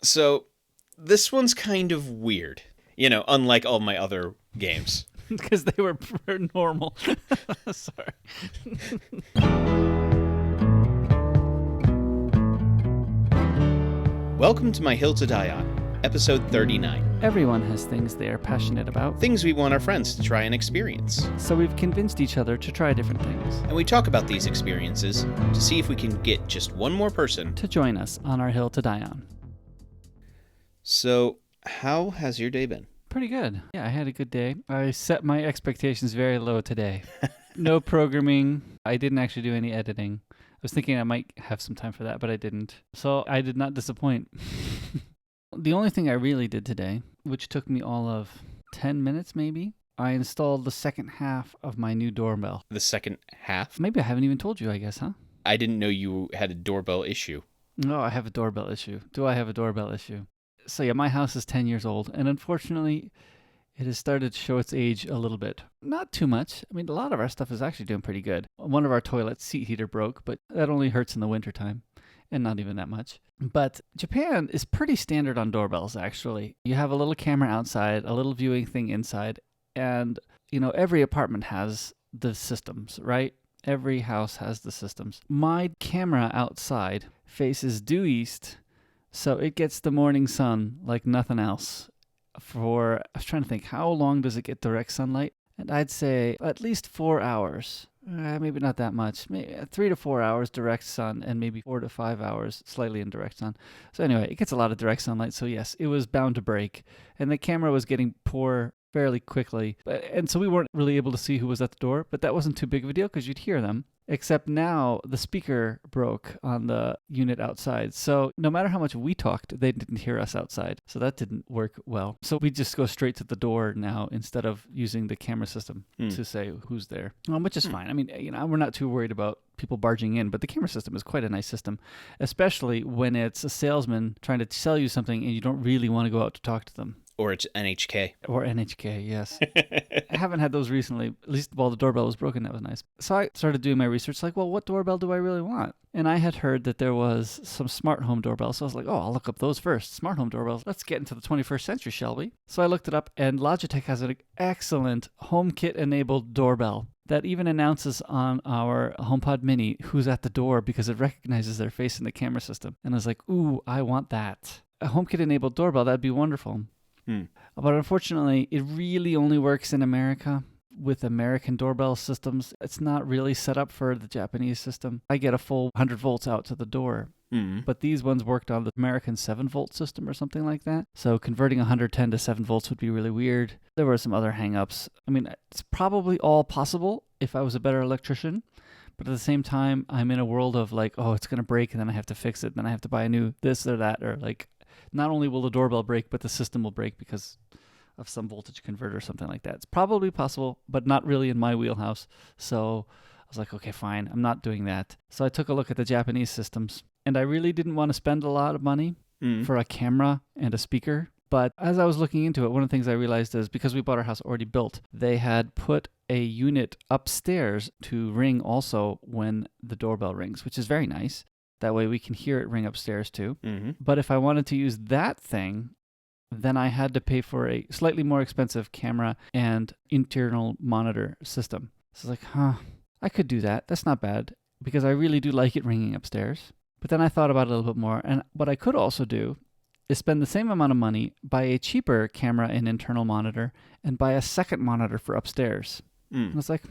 So, this one's kind of weird. Unlike all my other games. Because they were normal. Sorry. Welcome to My Hill to Die On, episode 39. Everyone has things they are passionate about. Things we want our friends to try and experience. So we've convinced each other to try different things. And we talk about these experiences to see if we can get just one more person to join us on our hill to die on. So, how has your day been? Pretty good. Yeah, I had a good day. I set my expectations very low today. No programming. I didn't actually do any editing. I was thinking I might have some time for that, but I didn't. So I did not disappoint. The only thing I really did today, which took me all of 10 minutes maybe, I installed the second half of my new doorbell. The second half? Maybe I haven't even told you, I guess, huh? I didn't know you had a doorbell issue. No, I have a doorbell issue. Do I have a doorbell issue? So yeah, my house is 10 years old, and unfortunately, it has started to show its age a little bit. Not too much. I mean, a lot of our stuff is actually doing pretty good. One of our toilet seat heater broke, but that only hurts in the wintertime, and not even that much. But Japan is pretty standard on doorbells, actually. You have a little camera outside, a little viewing thing inside, and, every apartment has the systems, right? Every house has the systems. My camera outside faces due east, so it gets the morning sun like nothing else. I was trying to think, how long does it get direct sunlight? And I'd say at least 4 hours. Maybe not that much. Maybe 3 to 4 hours direct sun, and maybe 4 to 5 hours slightly indirect sun. So anyway, it gets a lot of direct sunlight. So yes, it was bound to break. And the camera was getting poor fairly quickly. And so we weren't really able to see who was at the door, but that wasn't too big of a deal because you'd hear them. Except now the speaker broke on the unit outside. So no matter how much we talked, they didn't hear us outside. So that didn't work well. So we just go straight to the door now instead of using the camera system to say who's there, which is fine. I mean, we're not too worried about people barging in, but the camera system is quite a nice system, especially when it's a salesman trying to sell you something and you don't really want to go out to talk to them. Or it's NHK. Or NHK, yes. I haven't had those recently. At least while the doorbell was broken, that was nice. So I started doing my research, like, well, what doorbell do I really want? And I had heard that there was some smart home doorbells. So I was like, I'll look up those first. Smart home doorbells. Let's get into the 21st century, shall we? So I looked it up, and Logitech has an excellent HomeKit-enabled doorbell that even announces on our HomePod Mini who's at the door because it recognizes their face in the camera system. And I was like, ooh, I want that. A HomeKit-enabled doorbell, that'd be wonderful. But unfortunately, it really only works in America with American doorbell systems. It's not really set up for the Japanese system. I get a full 100 volts out to the door. But these ones worked on the American 7-volt system or something like that. So converting 110 to 7 volts would be really weird. There were some other hang-ups. I mean, it's probably all possible if I was a better electrician. But at the same time, I'm in a world of like, it's going to break and then I have to fix it. Then I have to buy a new this or that, or like, not only will the doorbell break, but the system will break because of some voltage converter or something like that. It's probably possible, but not really in my wheelhouse. So I was like, okay, fine. I'm not doing that. So I took a look at the Japanese systems, and I really didn't want to spend a lot of money for a camera and a speaker. But as I was looking into it, one of the things I realized is because we bought our house already built, they had put a unit upstairs to ring also when the doorbell rings, which is very nice. That way we can hear it ring upstairs too. But if I wanted to use that thing, then I had to pay for a slightly more expensive camera and internal monitor system. So I was like, I could do that. That's not bad because I really do like it ringing upstairs. But then I thought about it a little bit more. And what I could also do is spend the same amount of money, buy a cheaper camera and internal monitor, and buy a second monitor for upstairs. And I was like,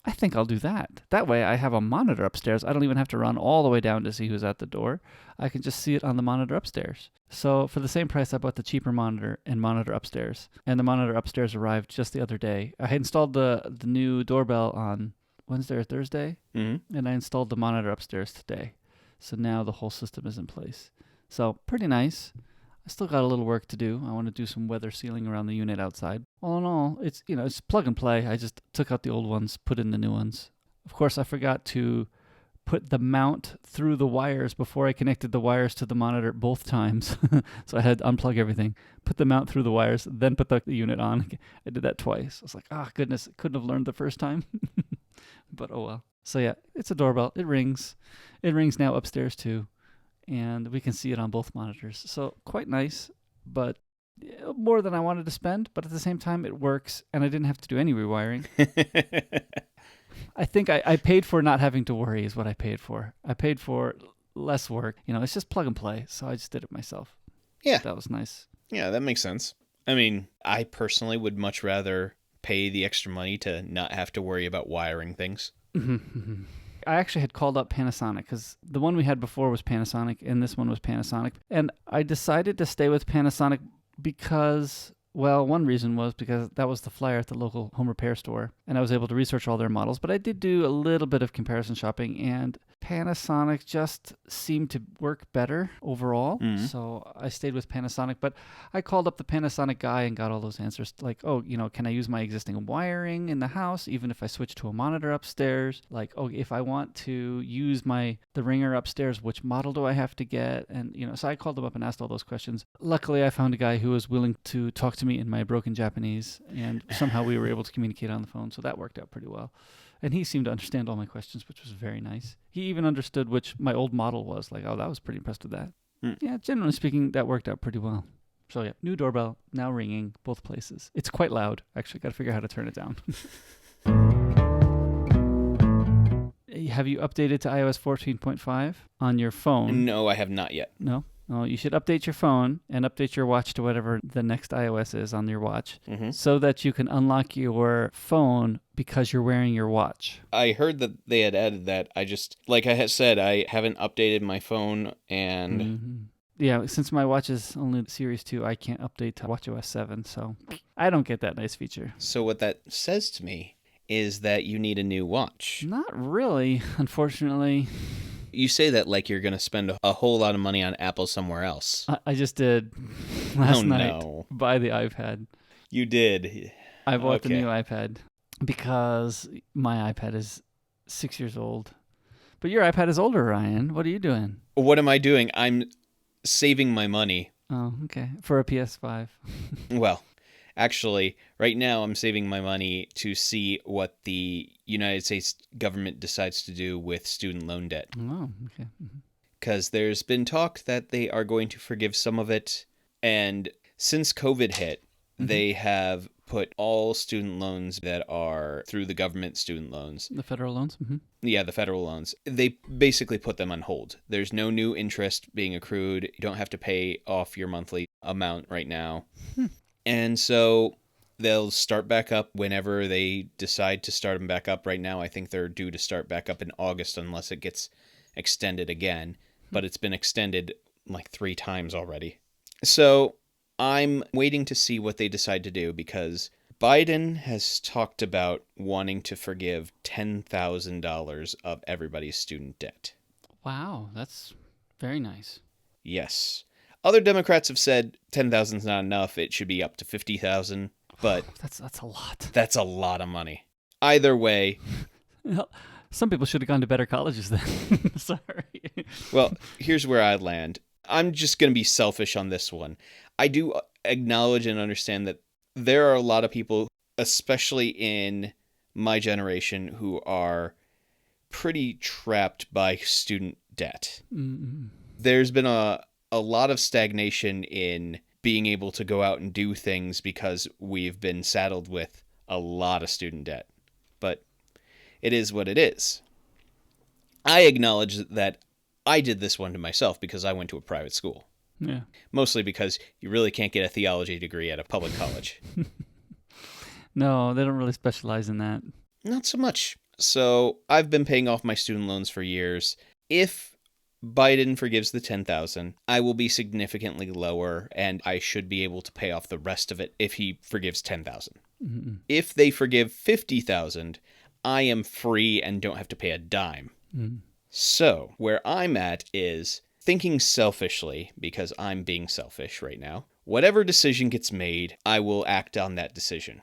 I think I'll do that. That way I have a monitor upstairs. I don't even have to run all the way down to see who's at the door. I can just see it on the monitor upstairs. So for the same price, I bought the cheaper monitor and monitor upstairs. And the monitor upstairs arrived just the other day. I had installed the new doorbell on Wednesday or Thursday, and I installed the monitor upstairs today. So now the whole system is in place. So pretty nice. I still got a little work to do. I want to do some weather sealing around the unit outside. All in all, it's it's plug and play. I just took out the old ones, put in the new ones. Of course, I forgot to put the mount through the wires before I connected the wires to the monitor both times. So I had to unplug everything, put the mount through the wires, then put the unit on. I did that twice. I was like, goodness, couldn't have learned the first time. But oh well. So yeah, it's a doorbell. It rings. It rings now upstairs too. and we can see it on both monitors. So quite nice, but more than I wanted to spend. But at the same time, it works, and I didn't have to do any rewiring. I think I paid for not having to worry is what I paid for. I paid for less work. It's just plug and play, so I just did it myself. Yeah. That was nice. Yeah, that makes sense. I mean, I personally would much rather pay the extra money to not have to worry about wiring things. I actually had called up Panasonic because the one we had before was Panasonic and this one was Panasonic. And I decided to stay with Panasonic because, well, one reason was because that was the flyer at the local home repair store and I was able to research all their models. But I did do a little bit of comparison shopping and Panasonic just seemed to work better overall. So I stayed with Panasonic, but I called up the Panasonic guy and got all those answers like, can I use my existing wiring in the house even if I switch to a monitor upstairs? Like, if I want to use the ringer upstairs, which model do I have to get? And, so I called him up and asked all those questions. Luckily, I found a guy who was willing to talk to me in my broken Japanese, and somehow we were able to communicate on the phone, so that worked out pretty well. And he seemed to understand all my questions, which was very nice. He even understood which my old model was. Like, I was pretty impressed with that. Yeah, generally speaking, that worked out pretty well. So yeah, new doorbell, now ringing, both places. It's quite loud. Actually, got to figure out how to turn it down. Have you updated to iOS 14.5 on your phone? No, I have not yet. No? Oh, you should update your phone and update your watch to whatever the next iOS is on your watch so that you can unlock your phone because you're wearing your watch. I heard that they had added that. I just, like I had said, I haven't updated my phone and... Yeah, since my watch is only Series 2, I can't update to watchOS 7, so I don't get that nice feature. So what that says to me is that you need a new watch. Not really, unfortunately. You say that like you're going to spend a whole lot of money on Apple somewhere else. I just did last night. No. Buy the iPad. You did. I bought the new iPad because my iPad is 6 years old. But your iPad is older, Ryan. What are you doing? What am I doing? I'm saving my money. Oh, okay. For a PS5. Well, actually, right now I'm saving my money to see what the United States government decides to do with student loan debt. Oh, okay. Because there's been talk that they are going to forgive some of it. And since COVID hit, they have put all student loans that are through the government student loans. The federal loans? Yeah, the federal loans. They basically put them on hold. There's no new interest being accrued. You don't have to pay off your monthly amount right now. And so they'll start back up whenever they decide to start them back up. Right now, I think they're due to start back up in August unless it gets extended again. But it's been extended like 3 times already. So I'm waiting to see what they decide to do because Biden has talked about wanting to forgive $10,000 of everybody's student debt. Wow, that's very nice. Yes. Other Democrats have said 10,000 is not enough. It should be up to 50,000. But that's a lot. That's a lot of money. Either way. Well, some people should have gone to better colleges then. Sorry. Well, here's where I land. I'm just going to be selfish on this one. I do acknowledge and understand that there are a lot of people, especially in my generation, who are pretty trapped by student debt. There's been a lot of stagnation in being able to go out and do things because we've been saddled with a lot of student debt. But it is what it is. I acknowledge that I did this one to myself because I went to a private school. Yeah. Mostly because you really can't get a theology degree at a public college. No, they don't really specialize in that. Not so much. So I've been paying off my student loans for years. If Biden forgives the $10,000, I will be significantly lower, and I should be able to pay off the rest of it if he forgives $10,000. If they forgive $50,000, I am free and don't have to pay a dime. So where I'm at is thinking selfishly, because I'm being selfish right now. Whatever decision gets made, I will act on that decision.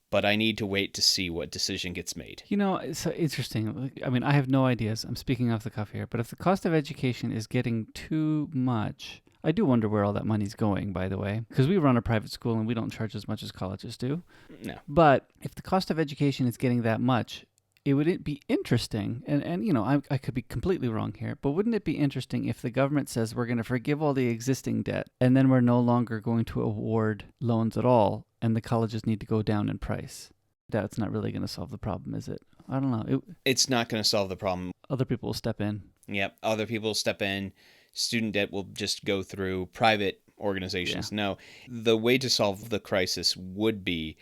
But I need to wait to see what decision gets made. You know, it's interesting. I mean, I have no ideas. I'm speaking off the cuff here. But if the cost of education is getting too much, I do wonder where all that money's going, by the way. Because we run a private school and we don't charge as much as colleges do. No. But if the cost of education is getting that much, it wouldn't be interesting, and you know, I could be completely wrong here, but wouldn't it be interesting if the government says we're going to forgive all the existing debt, and then we're no longer going to award loans at all, and the colleges need to go down in price? That's not really going to solve the problem, is it? I don't know. It's not going to solve the problem. Other people will step in. Yep, other people will step in. Student debt will just go through private organizations. Yeah. No, the way to solve the crisis would be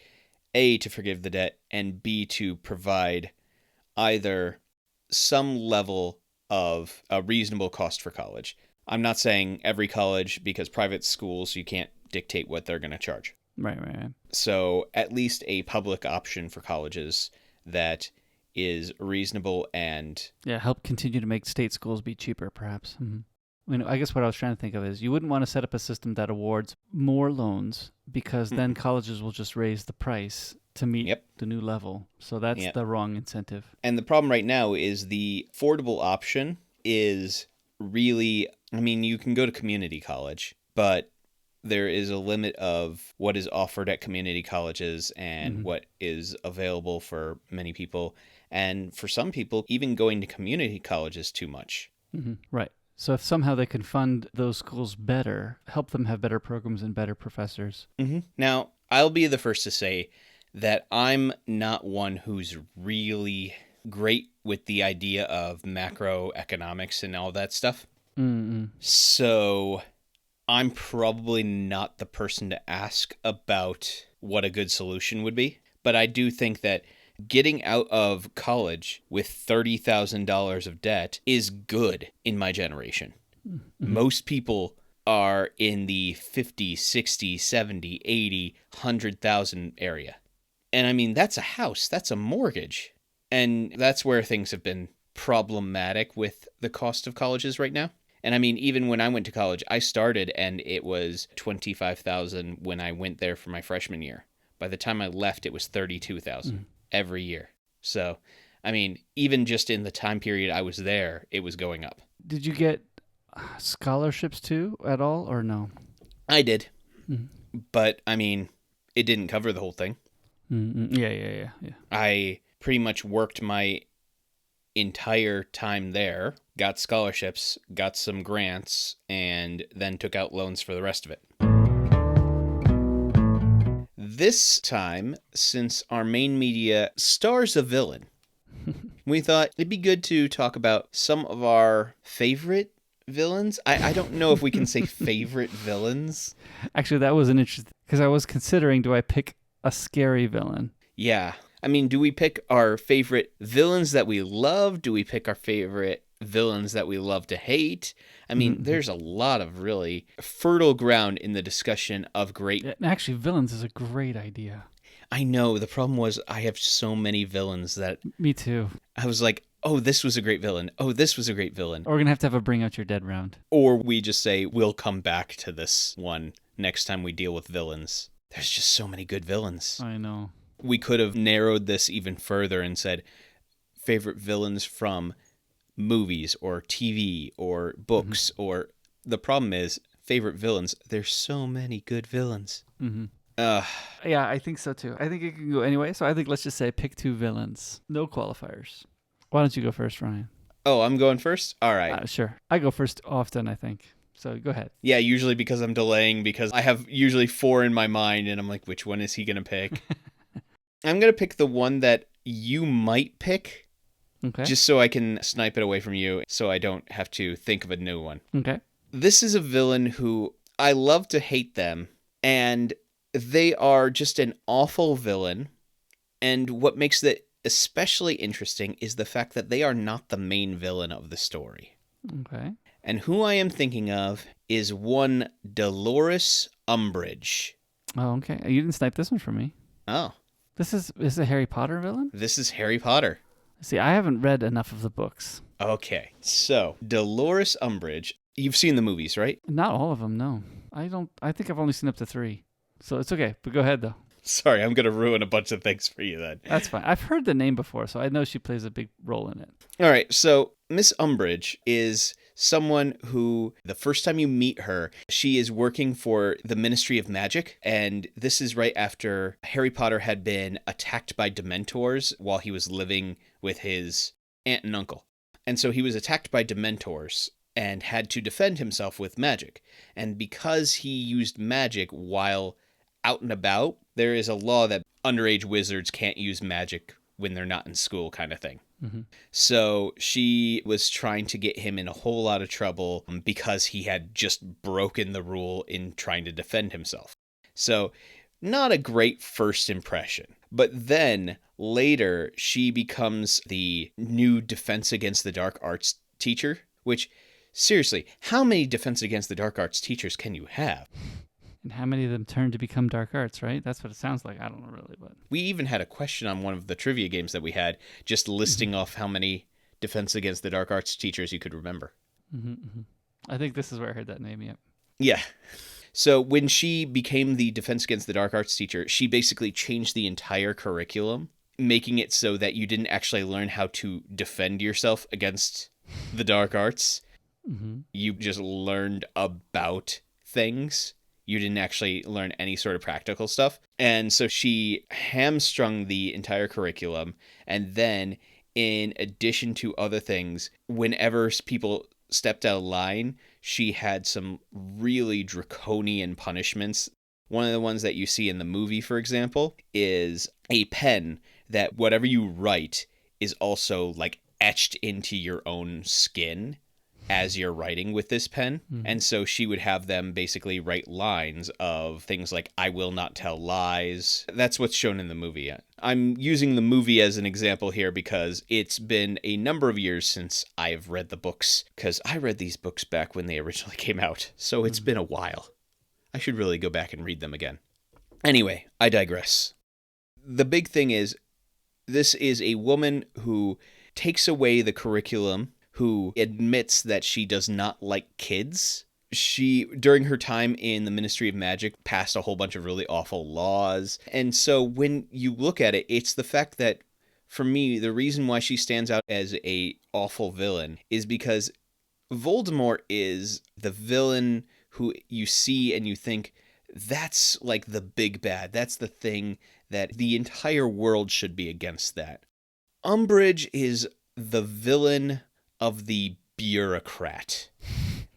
A, to forgive the debt, and B, to provide either some level of a reasonable cost for college. I'm not saying every college, because private schools, you can't dictate what they're going to charge. Right. So at least a public option for colleges that is reasonable and... Yeah, help continue to make state schools be cheaper, perhaps. Mm-hmm. I mean, I guess what I was trying to think of is you wouldn't want to set up a system that awards more loans, because then colleges will just raise the price to meet the new level. So that's the wrong incentive. And the problem right now is the affordable option is really, I mean, you can go to community college, but there is a limit of what is offered at community colleges and what is available for many people. And for some people, even going to community college is too much. Mm-hmm. Right. So if somehow they can fund those schools better, help them have better programs and better professors. Mm-hmm. Now, I'll be the first to say that I'm not one who's really great with the idea of macroeconomics and all that stuff. Mm-hmm. So I'm probably not the person to ask about what a good solution would be. But I do think that getting out of college with $30,000 of debt is good in my generation. Mm-hmm. Most people are in the 50, 60, 70, 80, 100,000 area. And I mean, that's a house, that's a mortgage. And that's where things have been problematic with the cost of colleges right now. And I mean, even when I went to college, I started and it was $25,000 when I went there for my freshman year. By the time I left, it was $32,000 every year. So, I mean, even just in the time period I was there, it was going up. Did you get scholarships too at all, or no? I did. But, I mean, it didn't cover the whole thing. Yeah. I pretty much worked my entire time there, got scholarships, got some grants, and then took out loans for the rest of it. This time, since our main media stars a villain, we thought it'd be good to talk about some of our favorite villains. I don't know if we can say favorite villains. Actually, that was an interesting, because I was considering, do I pick a scary villain? Yeah. I mean, do we pick our favorite villains that we love? Do we pick our favorite villains that we love to hate? I mean, there's a lot of really fertile ground in the discussion of great... Actually, villains is a great idea. I know. The problem was I have so many villains that... Me too. I was like, oh, this was a great villain. Oh, this was a great villain. Or we're going to have a Bring Out Your Dead round. Or we just say, we'll come back to this one next time we deal with villains. There's just so many good villains. I know. We could have narrowed this even further and said favorite villains from movies or TV or books. Or the problem is favorite villains. There's so many good villains. Yeah, I think so too. I think it can go anyway. So I think let's just say pick two villains. No qualifiers. Why don't you go first, Ryan? Oh, I'm going first? All right. Sure. I go first often, I think. So go ahead. Yeah, usually because I'm delaying, because I have usually 4 in my mind and I'm like, which one is he going to pick? I'm going to pick the one that you might pick. Okay. Just so I can snipe it away from you so I don't have to think of a new one. Okay. This is a villain who I love to hate them, and they are just an awful villain. And what makes it especially interesting is the fact that they are not the main villain of the story. Okay. And who I am thinking of is one Dolores Umbridge. Oh, okay. You didn't snipe this one from me. Oh. This is a Harry Potter villain? This is Harry Potter. See, I haven't read enough of the books. Okay. So, Dolores Umbridge, you've seen the movies, right? Not all of them, no. I think I've only seen up to 3. So it's okay, but go ahead though. Sorry, I'm going to ruin a bunch of things for you then. That's fine. I've heard the name before, so I know she plays a big role in it. All right, so Miss Umbridge is someone who, the first time you meet her, she is working for the Ministry of Magic, and this is right after Harry Potter had been attacked by Dementors while he was living with his aunt and uncle. And so he was attacked by Dementors and had to defend himself with magic. And because he used magic while out and about, there is a law that underage wizards can't use magic when they're not in school, kind of thing. Mm-hmm. So she was trying to get him in a whole lot of trouble because he had just broken the rule in trying to defend himself. So not a great first impression. But then later she becomes the new Defense Against the Dark Arts teacher, which, seriously, how many Defense Against the Dark Arts teachers can you have? And how many of them turn to become dark arts, right? That's what it sounds like. I don't know really, but We even had a question on one of the trivia games that we had, just listing off how many Defense Against the Dark Arts teachers you could remember. Mm-hmm, mm-hmm. I think this is where I heard that name, yep. Yeah. So when she became the Defense Against the Dark Arts teacher, she basically changed the entire curriculum, making it so that you didn't actually learn how to defend yourself against the dark arts. Mm-hmm. You just learned about things. You didn't actually learn any sort of practical stuff. And so she hamstrung the entire curriculum. And then, in addition to other things, whenever people stepped out of line, she had some really draconian punishments. One of the ones that you see in the movie, for example, is a pen that whatever you write is also like etched into your own skin as you're writing with this pen. Mm-hmm. And so she would have them basically write lines of things like, I will not tell lies. That's what's shown in the movie. I'm using the movie as an example here because it's been a number of years since I've read the books, because I read these books back when they originally came out. So it's been a while. I should really go back and read them again. Anyway, I digress. The big thing is, this is a woman who takes away the curriculum, who admits that she does not like kids. She, during her time in the Ministry of Magic, passed a whole bunch of really awful laws. And so when you look at it, it's the fact that, for me, the reason why she stands out as a awful villain is because Voldemort is the villain who you see and you think, that's like the big bad. That's the thing that the entire world should be against that. Umbridge is the villain of the bureaucrat,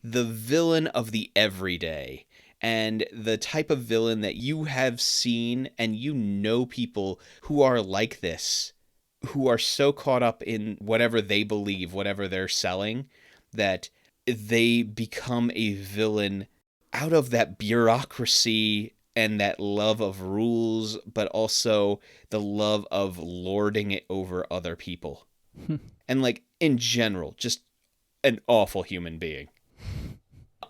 the villain of the everyday, and the type of villain that you have seen, and you know people who are like this, who are so caught up in whatever they believe, whatever they're selling, that they become a villain out of that bureaucracy and that love of rules, but also the love of lording it over other people. And like, in general, just an awful human being.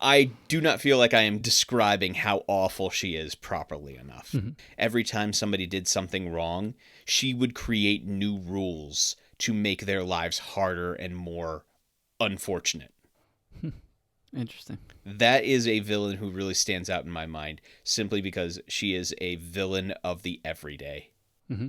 I do not feel like I am describing how awful she is properly enough. Mm-hmm. Every time somebody did something wrong, she would create new rules to make their lives harder and more unfortunate. Interesting. That is a villain who really stands out in my mind, simply because she is a villain of the everyday. Mm-hmm.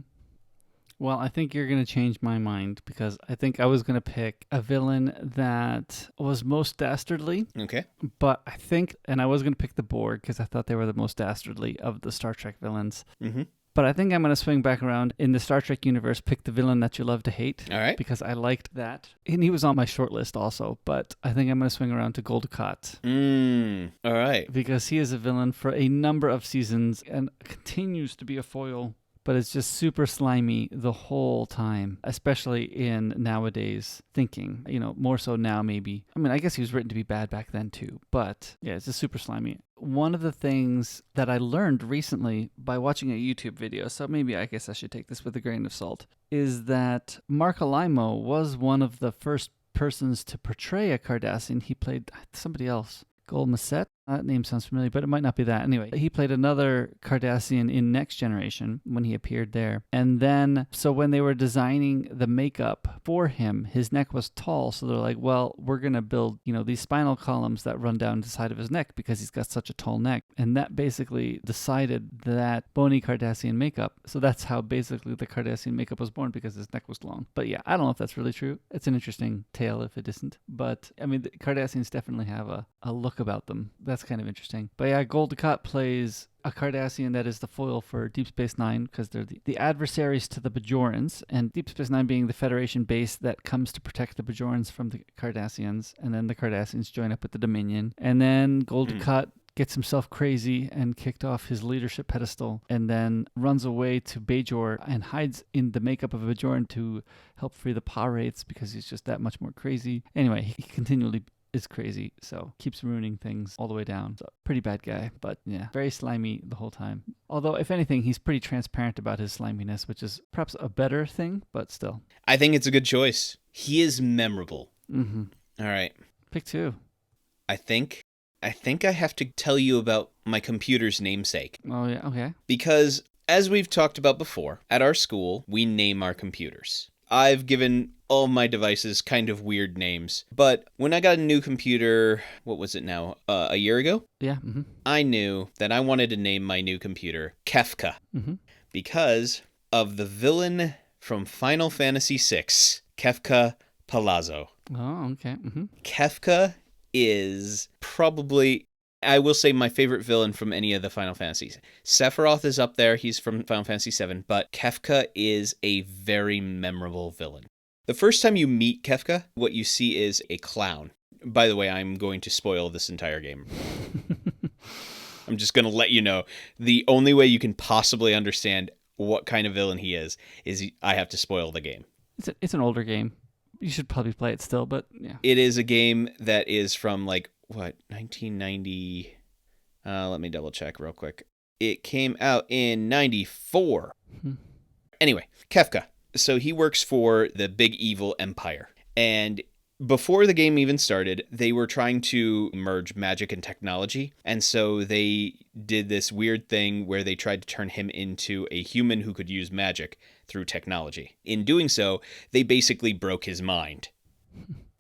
Well, I think you're going to change my mind, because I think I was going to pick a villain that was most dastardly. Okay. But I think, and I was going to pick the Borg because I thought they were the most dastardly of the Star Trek villains. Mm-hmm. But I think I'm going to swing back around in the Star Trek universe, pick the villain that you love to hate. All right. Because I liked that. And he was on my short list also, but I think I'm going to swing around to Goldicott. All right. Because he is a villain for a number of seasons and continues to be a foil, but it's just super slimy the whole time, especially in nowadays thinking, more so now maybe. I mean, I guess he was written to be bad back then too, but yeah, it's just super slimy. One of the things that I learned recently by watching a YouTube video, so maybe I guess I should take this with a grain of salt, is that Mark Alaimo was one of the first persons to portray a Cardassian. He played somebody else. Golmasset? That name sounds familiar, but it might not be that. Anyway, he played another Cardassian in Next Generation when he appeared there. And then, so when they were designing the makeup for him, his neck was tall. So they're like, well, we're going to build, these spinal columns that run down the side of his neck because he's got such a tall neck. And that basically decided that bony Cardassian makeup. So that's how basically the Cardassian makeup was born, because his neck was long. But yeah, I don't know if that's really true. It's an interesting tale if it isn't. But I mean, the Cardassians definitely have a look about them. That's kind of interesting. But yeah, Goldicott plays a Cardassian that is the foil for Deep Space Nine, because they're the adversaries to the Bajorans, and Deep Space Nine being the Federation base that comes to protect the Bajorans from the Cardassians, and then the Cardassians join up with the Dominion. And then Goldicott gets himself crazy and kicked off his leadership pedestal, and then runs away to Bajor and hides in the makeup of a Bajoran to help free the Pirates, because he's just that much more crazy. Anyway, he continually is crazy, so keeps ruining things all the way down. So pretty bad guy, but yeah, very slimy the whole time. Although, if anything, he's pretty transparent about his sliminess, which is perhaps a better thing, but still. I think it's a good choice. He is memorable. Mm-hmm. All right. Pick two. I think I have to tell you about my computer's namesake. Oh, yeah, okay. Because, as we've talked about before, at our school, we name our computers. I've given all my devices kind of weird names, but when I got a new computer, what was it now, a year ago? Yeah. Mm-hmm. I knew that I wanted to name my new computer Kefka, because of the villain from Final Fantasy VI, Kefka Palazzo. Oh, okay. Mm-hmm. Kefka is probably, I will say, my favorite villain from any of the Final Fantasies. Sephiroth is up there. He's from Final Fantasy VII, but Kefka is a very memorable villain. The first time you meet Kefka, what you see is a clown. By the way, I'm going to spoil this entire game. I'm just going to let you know. The only way you can possibly understand what kind of villain he is I have to spoil the game. It's an older game. You should probably play it still, but yeah. It is a game that is from, 1990... let me double check real quick. It came out in 94. Anyway, Kefka. So he works for the big evil empire. And before the game even started, they were trying to merge magic and technology. And so they did this weird thing where they tried to turn him into a human who could use magic through technology. In doing so, they basically broke his mind.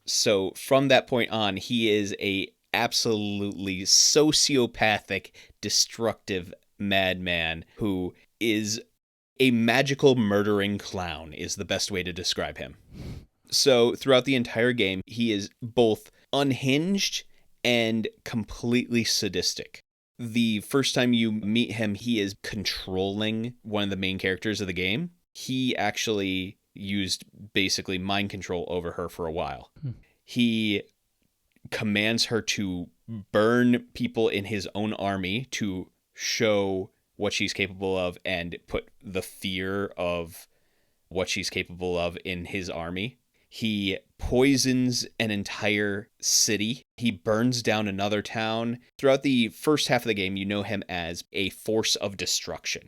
So from that point on, he is a absolutely sociopathic, destructive madman who is a magical murdering clown, is the best way to describe him. So throughout the entire game, he is both unhinged and completely sadistic. The first time you meet him, he is controlling one of the main characters of the game. He actually used basically mind control over her for a while. He commands her to burn people in his own army to show what she's capable of and put the fear of what she's capable of in his army. He poisons an entire city. He burns down another town. Throughout the first half of the game, you know him as a force of destruction.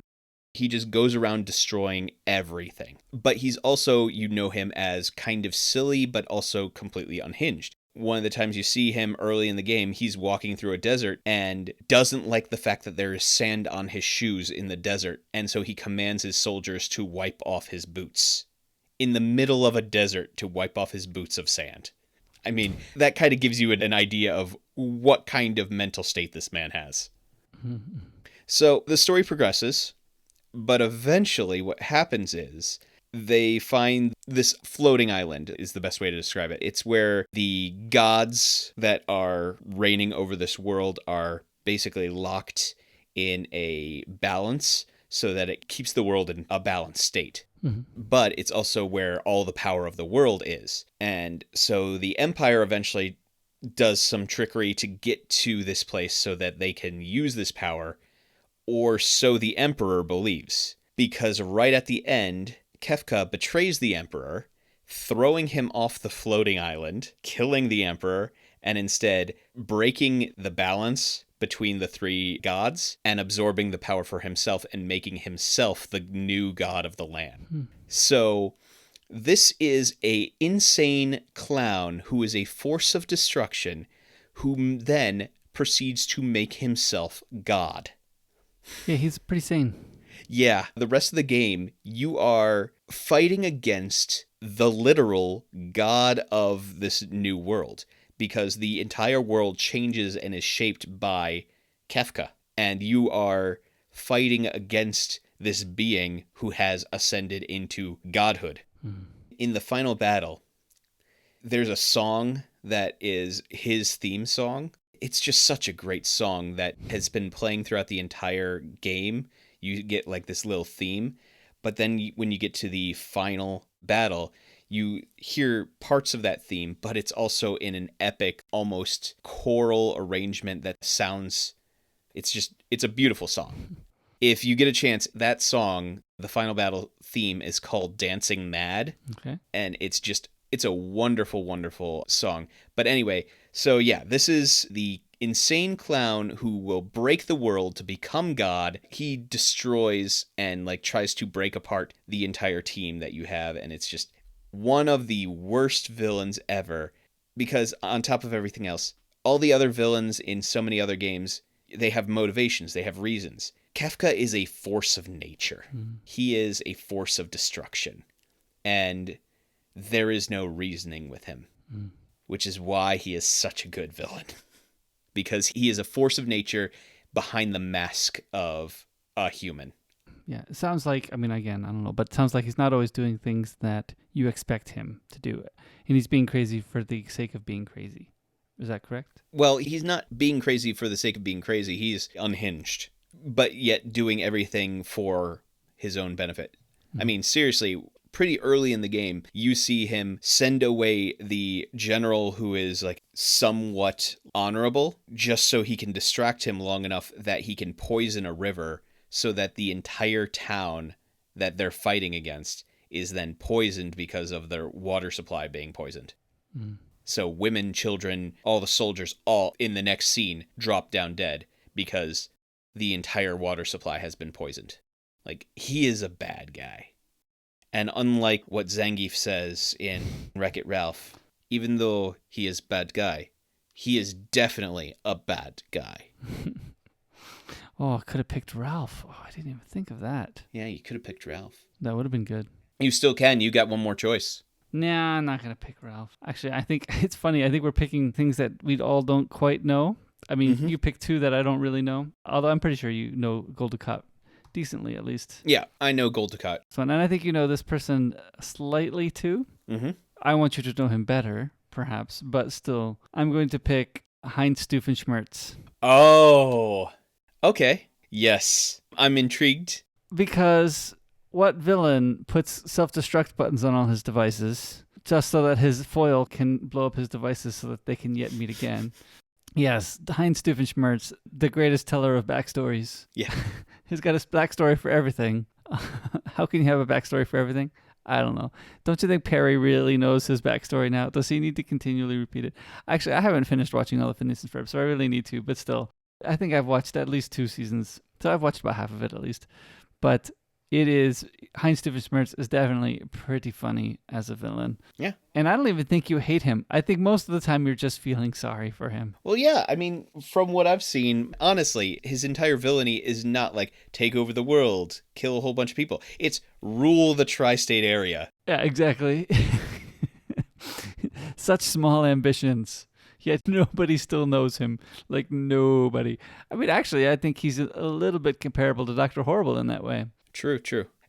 He just goes around destroying everything. But he's also, you know him as kind of silly, but also completely unhinged. One of the times you see him early in the game, he's walking through a desert and doesn't like the fact that there is sand on his shoes in the desert. And so he commands his soldiers to wipe off his boots. In the middle of a desert, to wipe off his boots of sand. I mean, that kind of gives you an idea of what kind of mental state this man has. So the story progresses, but eventually what happens is they find this floating island, is the best way to describe it. It's where the gods that are reigning over this world are basically locked in a balance so that it keeps the world in a balanced state. But it's also where all the power of the world is. And so the Empire eventually does some trickery to get to this place so that they can use this power, or so the Emperor believes. Because right at the end, Kefka betrays the Emperor, throwing him off the floating island, killing the Emperor, and instead breaking the balance between the three gods and absorbing the power for himself and making himself the new god of the land. So this is a insane clown who is a force of destruction, who then proceeds to make himself God. Yeah, he's pretty sane. Yeah, the rest of the game, you are fighting against the literal god of this new world, because the entire world changes and is shaped by Kefka, and you are fighting against this being who has ascended into godhood. In the final battle, there's a song that is his theme song. It's just such a great song that has been playing throughout the entire game. You get like this little theme, but then when you get to the final battle, you hear parts of that theme, but it's also in an epic, almost choral arrangement that sounds, it's a beautiful song. If you get a chance, that song, the final battle theme, is called Dancing Mad. Okay. And it's a wonderful, wonderful song. But anyway, so yeah, this is the insane clown who will break the world to become God. He destroys and like tries to break apart the entire team that you have, and it's just one of the worst villains ever, because on top of everything else, all the other villains in so many other games, they have motivations, they have reasons. Kefka is a force of nature. He is a force of destruction, and there is no reasoning with him, which is why he is such a good villain. Because he is a force of nature behind the mask of a human. Yeah, it sounds like, I mean, again, I don't know, but it sounds like he's not always doing things that you expect him to do. And he's being crazy for the sake of being crazy. Is that correct? Well, he's not being crazy for the sake of being crazy. He's unhinged, but yet doing everything for his own benefit. I mean, seriously, pretty early in the game, you see him send away the general who is like somewhat honorable just so he can distract him long enough that he can poison a river so that the entire town that they're fighting against is then poisoned because of their water supply being poisoned. So women, children, all the soldiers, all in the next scene drop down dead because the entire water supply has been poisoned. Like, he is a bad guy. And unlike what Zangief says in Wreck-It Ralph, even though he is bad guy, he is definitely a bad guy. Oh, I could have picked Ralph. Oh, I didn't even think of that. Yeah, you could have picked Ralph. That would have been good. You still can. You got one more choice. Nah, I'm not going to pick Ralph. Actually, I think it's funny. I think we're picking things that we all don't quite know. I mean, you picked two that I don't really know. Although I'm pretty sure you know Goldicott decently, at least. Yeah, I know Goldicott. So, and I think you know this person slightly too. I want you to know him better, perhaps, but still, I'm going to pick Heinz Doofenshmirtz. Oh, okay. Yes, I'm intrigued. Because what villain puts self-destruct buttons on all his devices just so that his foil can blow up his devices so that they can yet meet again? Yes, Heinz Doofenshmirtz, the greatest teller of backstories. Yeah. He's got a backstory for everything. How can you have a backstory for everything? I don't know. Don't you think Perry really knows his backstory now? Does he need to continually repeat it? Actually, I haven't finished watching all of Phineas and Ferb, so I really need to, but still. I think I've watched at least 2 seasons, so I've watched about half of it at least. But it is, Heinz Doofenshmirtz is definitely pretty funny as a villain. Yeah. And I don't even think you hate him. I think most of the time you're just feeling sorry for him. Well, yeah, I mean, from what I've seen, honestly, his entire villainy is not like take over the world, kill a whole bunch of people. It's rule the tri-state area. Yeah, exactly. Such small ambitions. Yet nobody still knows him. Like, nobody. I mean, actually, I think he's a little bit comparable to Dr. Horrible in that way. True.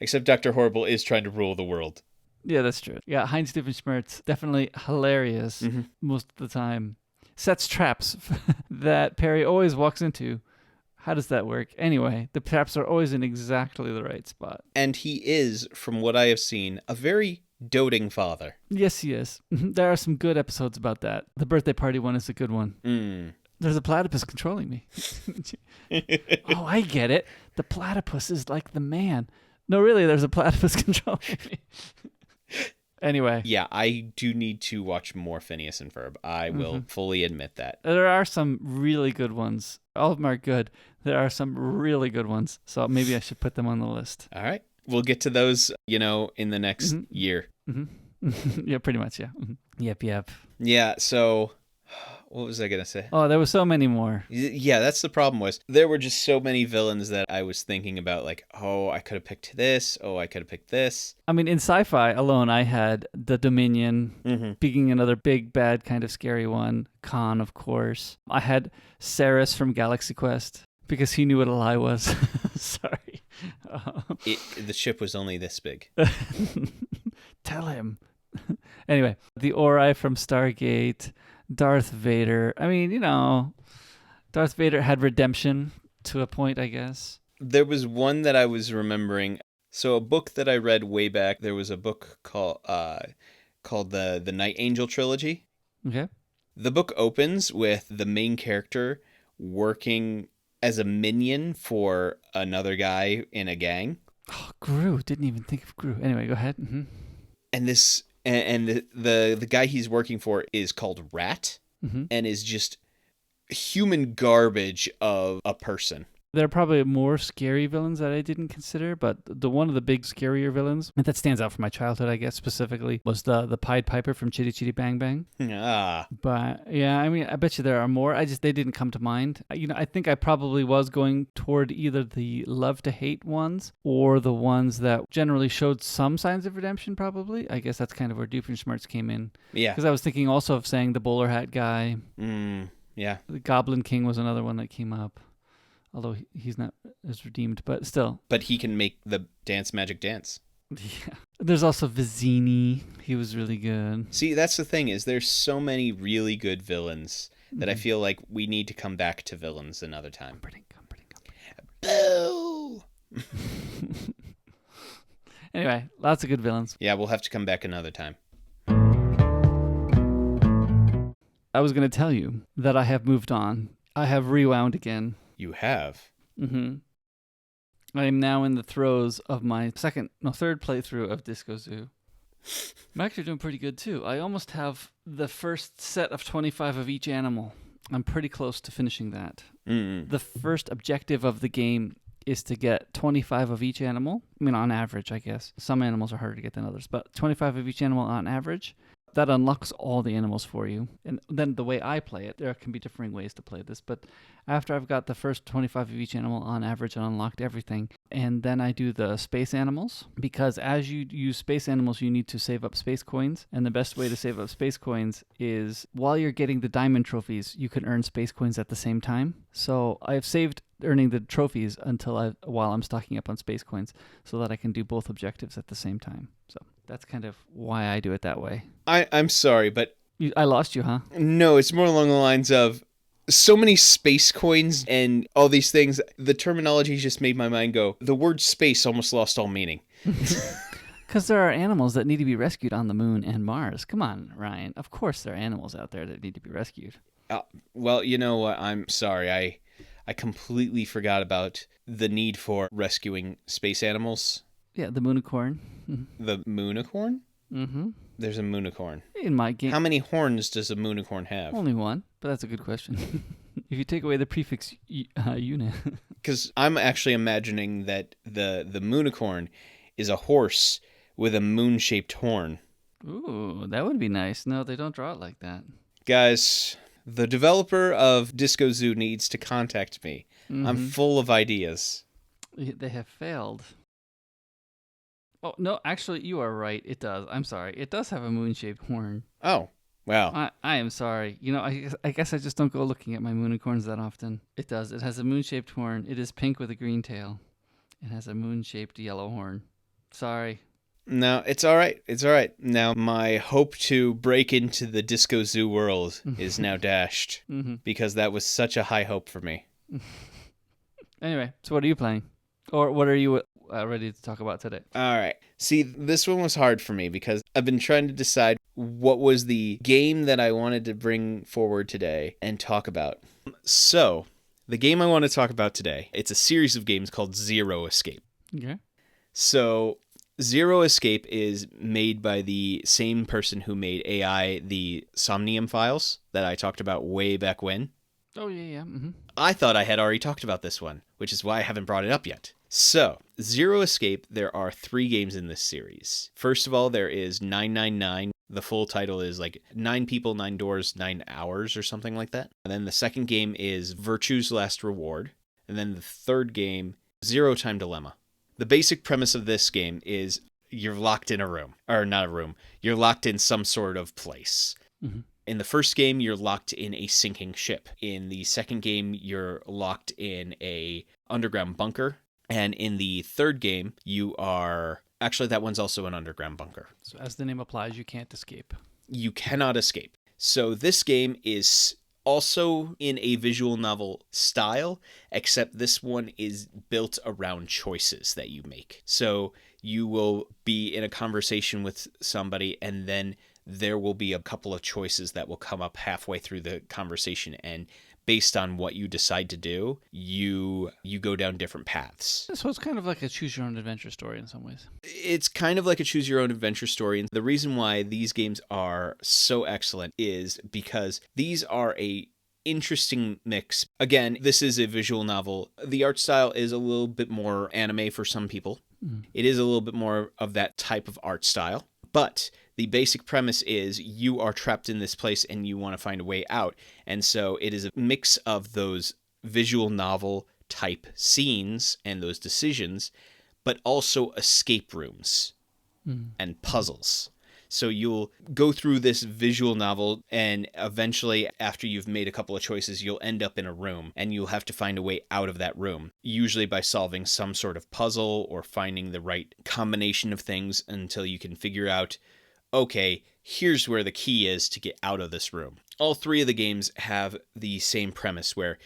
Except Dr. Horrible is trying to rule the world. Yeah, that's true. Yeah, Heinz Doofenshmirtz, definitely hilarious most of the time. Sets traps that Perry always walks into. How does that work? Anyway, the traps are always in exactly the right spot. And he is, from what I have seen, a very doting father. Yes, he is. There are some good episodes about that. The birthday party one is a good one. There's a platypus controlling me. Oh, I get it. The platypus is like the man. No, really, there's a platypus controlling me. Anyway. Yeah, I do need to watch more Phineas and Ferb. I will fully admit that. There are some really good ones. All of them are good. There are some really good ones. So maybe I should put them on the list. All right. We'll get to those, in the next year. Yeah, pretty much, yeah. Yep. Yeah, so What was I going to say? Oh, there were so many more. Yeah, that's the problem was there were just so many villains that I was thinking about like, oh, I could have picked this. Oh, I could have picked this. I mean, in sci-fi alone, I had the Dominion, being another big, bad, kind of scary one. Khan, of course. I had Ceres from Galaxy Quest because he knew what a lie was. Sorry. The ship was only this big. Tell him. Anyway, the Ori from Stargate, Darth Vader. I mean, you know, Darth Vader had redemption to a point, I guess. There was one that I was remembering. So a book that I read way back, there was a book called the Night Angel trilogy. Okay. The book opens with the main character working as a minion for another guy in a gang. Oh, Gru. Didn't even think of Gru. Anyway, go ahead. And this and the guy he's working for is called Rat and is just human garbage of a person. There are probably more scary villains that I didn't consider, but one of the big scarier villains that stands out from my childhood, I guess, specifically, was the Pied Piper from Chitty Chitty Bang Bang. But yeah, I mean, I bet you there are more. They didn't come to mind. You know, I think I probably was going toward either the love to hate ones or the ones that generally showed some signs of redemption, probably. I guess that's kind of where Doofenshmirtz came in. Yeah. Because I was thinking also of saying the bowler hat guy. Yeah. The Goblin King was another one that came up. Although he's not as redeemed, but still. But he can make the dance magic dance. Yeah. There's also Vizzini. He was really good. See, that's the thing is there's so many really good villains that I feel like we need to come back to villains another time. Comforting. Boo! Anyway, lots of good villains. Yeah, we'll have to come back another time. I was going to tell you that I have moved on. I have rewound again. You have? I am now in the throes of my third playthrough of Disco Zoo. I'm actually doing pretty good too. I almost have the first set of 25 of each animal. I'm pretty close to finishing that. The first objective of the game is to get 25 of each animal. I mean, on average, I guess. Some animals are harder to get than others, but 25 of each animal on average. That unlocks all the animals for you. And then the way I play it, there can be differing ways to play this, but after I've got the first 25 of each animal on average and unlocked everything, and then I do the space animals, because as you use space animals, you need to save up space coins, and the best way to save up space coins is while you're getting the diamond trophies, you can earn space coins at the same time. So I have saved earning the trophies while I'm stocking up on space coins so that I can do both objectives at the same time. So that's kind of why I do it that way. I'm sorry, but... I lost you, huh? No, it's more along the lines of so many space coins and all these things. The terminology just made my mind go, the word space almost lost all meaning. Because there are animals that need to be rescued on the moon and Mars. Come on, Ryan. Of course there are animals out there that need to be rescued. Well, you know what? I'm sorry. I completely forgot about the need for rescuing space animals. Yeah, the Moon-icorn. The Moon-icorn? Mm-hmm. There's a Moon-icorn. In my game. How many horns does a Moon-icorn have? Only one, but that's a good question. If you take away the prefix unit. Because I'm actually imagining that the Moon-icorn is a horse with a moon-shaped horn. Ooh, that would be nice. No, they don't draw it like that. Guys, the developer of Disco Zoo needs to contact me. I'm full of ideas. They have failed. Oh, no, actually, you are right. It does. I'm sorry. It does have a moon-shaped horn. Oh, wow. I am sorry. You know, I guess I just don't go looking at my moon-icorns that often. It does. It has a moon-shaped horn. It is pink with a green tail. It has a moon-shaped yellow horn. Sorry. No, it's all right. It's all right. Now, my hope to break into the Disco Zoo world is now dashed because that was such a high hope for me. Anyway, so what are you playing? Or what are you ready to talk about today? All right. See, this one was hard for me because I've been trying to decide what was the game that I wanted to bring forward today and talk about. So, the game I want to talk about today, it's a series of games called Zero Escape. Okay. So, Zero Escape is made by the same person who made AI, the Somnium Files, that I talked about way back when. Oh, yeah. I thought I had already talked about this one, which is why I haven't brought it up yet. So, Zero Escape, there are 3 games in this series. First of all, there is 999. The full title is like 9 people, 9 doors, 9 hours or something like that. And then the second game is Virtue's Last Reward. And then the third game, Zero Time Dilemma. The basic premise of this game is you're locked in a room. Or not a room. You're locked in some sort of place. Mm-hmm. In the first game, you're locked in a sinking ship. In the second game, you're locked in a underground bunker. And in the third game, you are... Actually, that one's also an underground bunker. So as the name applies, you can't escape. You cannot escape. So this game is also in a visual novel style, except this one is built around choices that you make. So you will be in a conversation with somebody, and then there will be a couple of choices that will come up halfway through the conversation, and based on what you decide to do, you go down different paths. So it's kind of like a choose-your-own-adventure story in some ways. It's kind of like a choose-your-own-adventure story. And the reason why these games are so excellent is because these are a interesting mix. Again, this is a visual novel. The art style is a little bit more anime for some people. It is a little bit more of that type of art style. But the basic premise is you are trapped in this place and you want to find a way out. And so it is a mix of those visual novel type scenes and those decisions, but also escape rooms and puzzles. So you'll go through this visual novel, and eventually, after you've made a couple of choices, you'll end up in a room, and you'll have to find a way out of that room, usually by solving some sort of puzzle or finding the right combination of things until you can figure out, okay, here's where the key is to get out of this room. All 3 of the games have the same premise where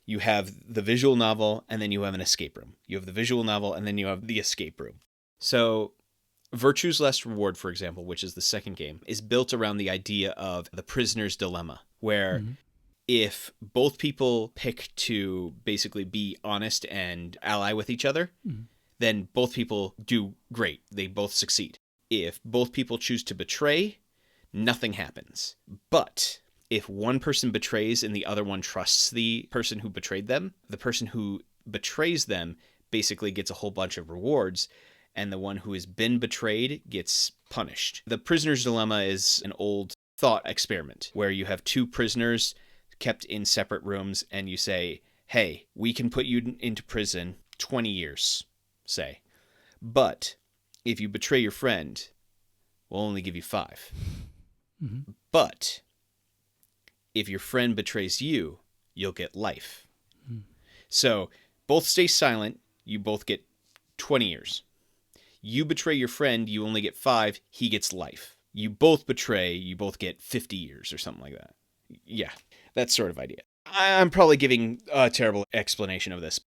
you have the visual novel and then you have an escape room. You have the visual novel and then you have the escape room. So Virtue's Last Reward, for example, which is the second game, is built around the idea of the prisoner's dilemma, where if both people pick to basically be honest and ally with each other, then both people do great. They both succeed. If both people choose to betray, nothing happens. But if one person betrays and the other one trusts the person who betrayed them, the person who betrays them basically gets a whole bunch of rewards, and the one who has been betrayed gets punished. The prisoner's dilemma is an old thought experiment where you have 2 prisoners kept in separate rooms and you say, hey, we can put you into prison 20 years, say. But if you betray your friend, we'll only give you 5. But if your friend betrays you, you'll get life. So both stay silent, you both get 20 years. You betray your friend, you only get 5, he gets life. You both betray, you both get 50 years or something like that. Yeah, that sort of idea. I'm probably giving a terrible explanation of this.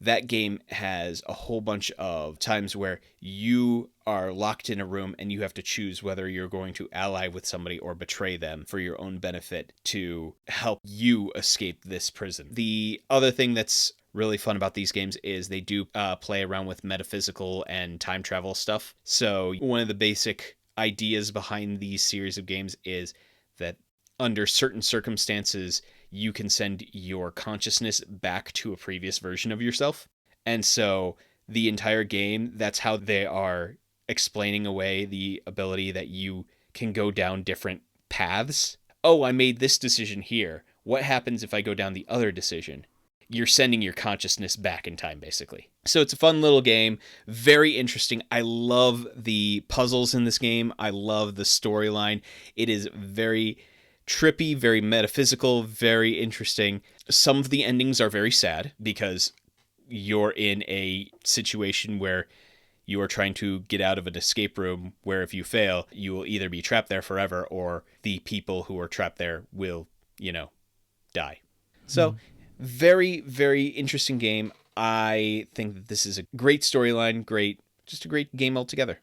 That game has a whole bunch of times where you are locked in a room and you have to choose whether you're going to ally with somebody or betray them for your own benefit to help you escape this prison. The other thing that's really fun about these games is they do play around with metaphysical and time travel stuff. So one of the basic ideas behind these series of games is that under certain circumstances, you can send your consciousness back to a previous version of yourself. And so the entire game, that's how they are explaining away the ability that you can go down different paths. Oh, I made this decision here. What happens if I go down the other decision? You're sending your consciousness back in time, basically. So it's a fun little game, very interesting. I love the puzzles in this game. I love the storyline. It is very trippy, very metaphysical, very interesting. Some of the endings are very sad because you're in a situation where you are trying to get out of an escape room where if you fail, you will either be trapped there forever or the people who are trapped there will, die. So very, very interesting game. I think that this is a great storyline, just a great game altogether.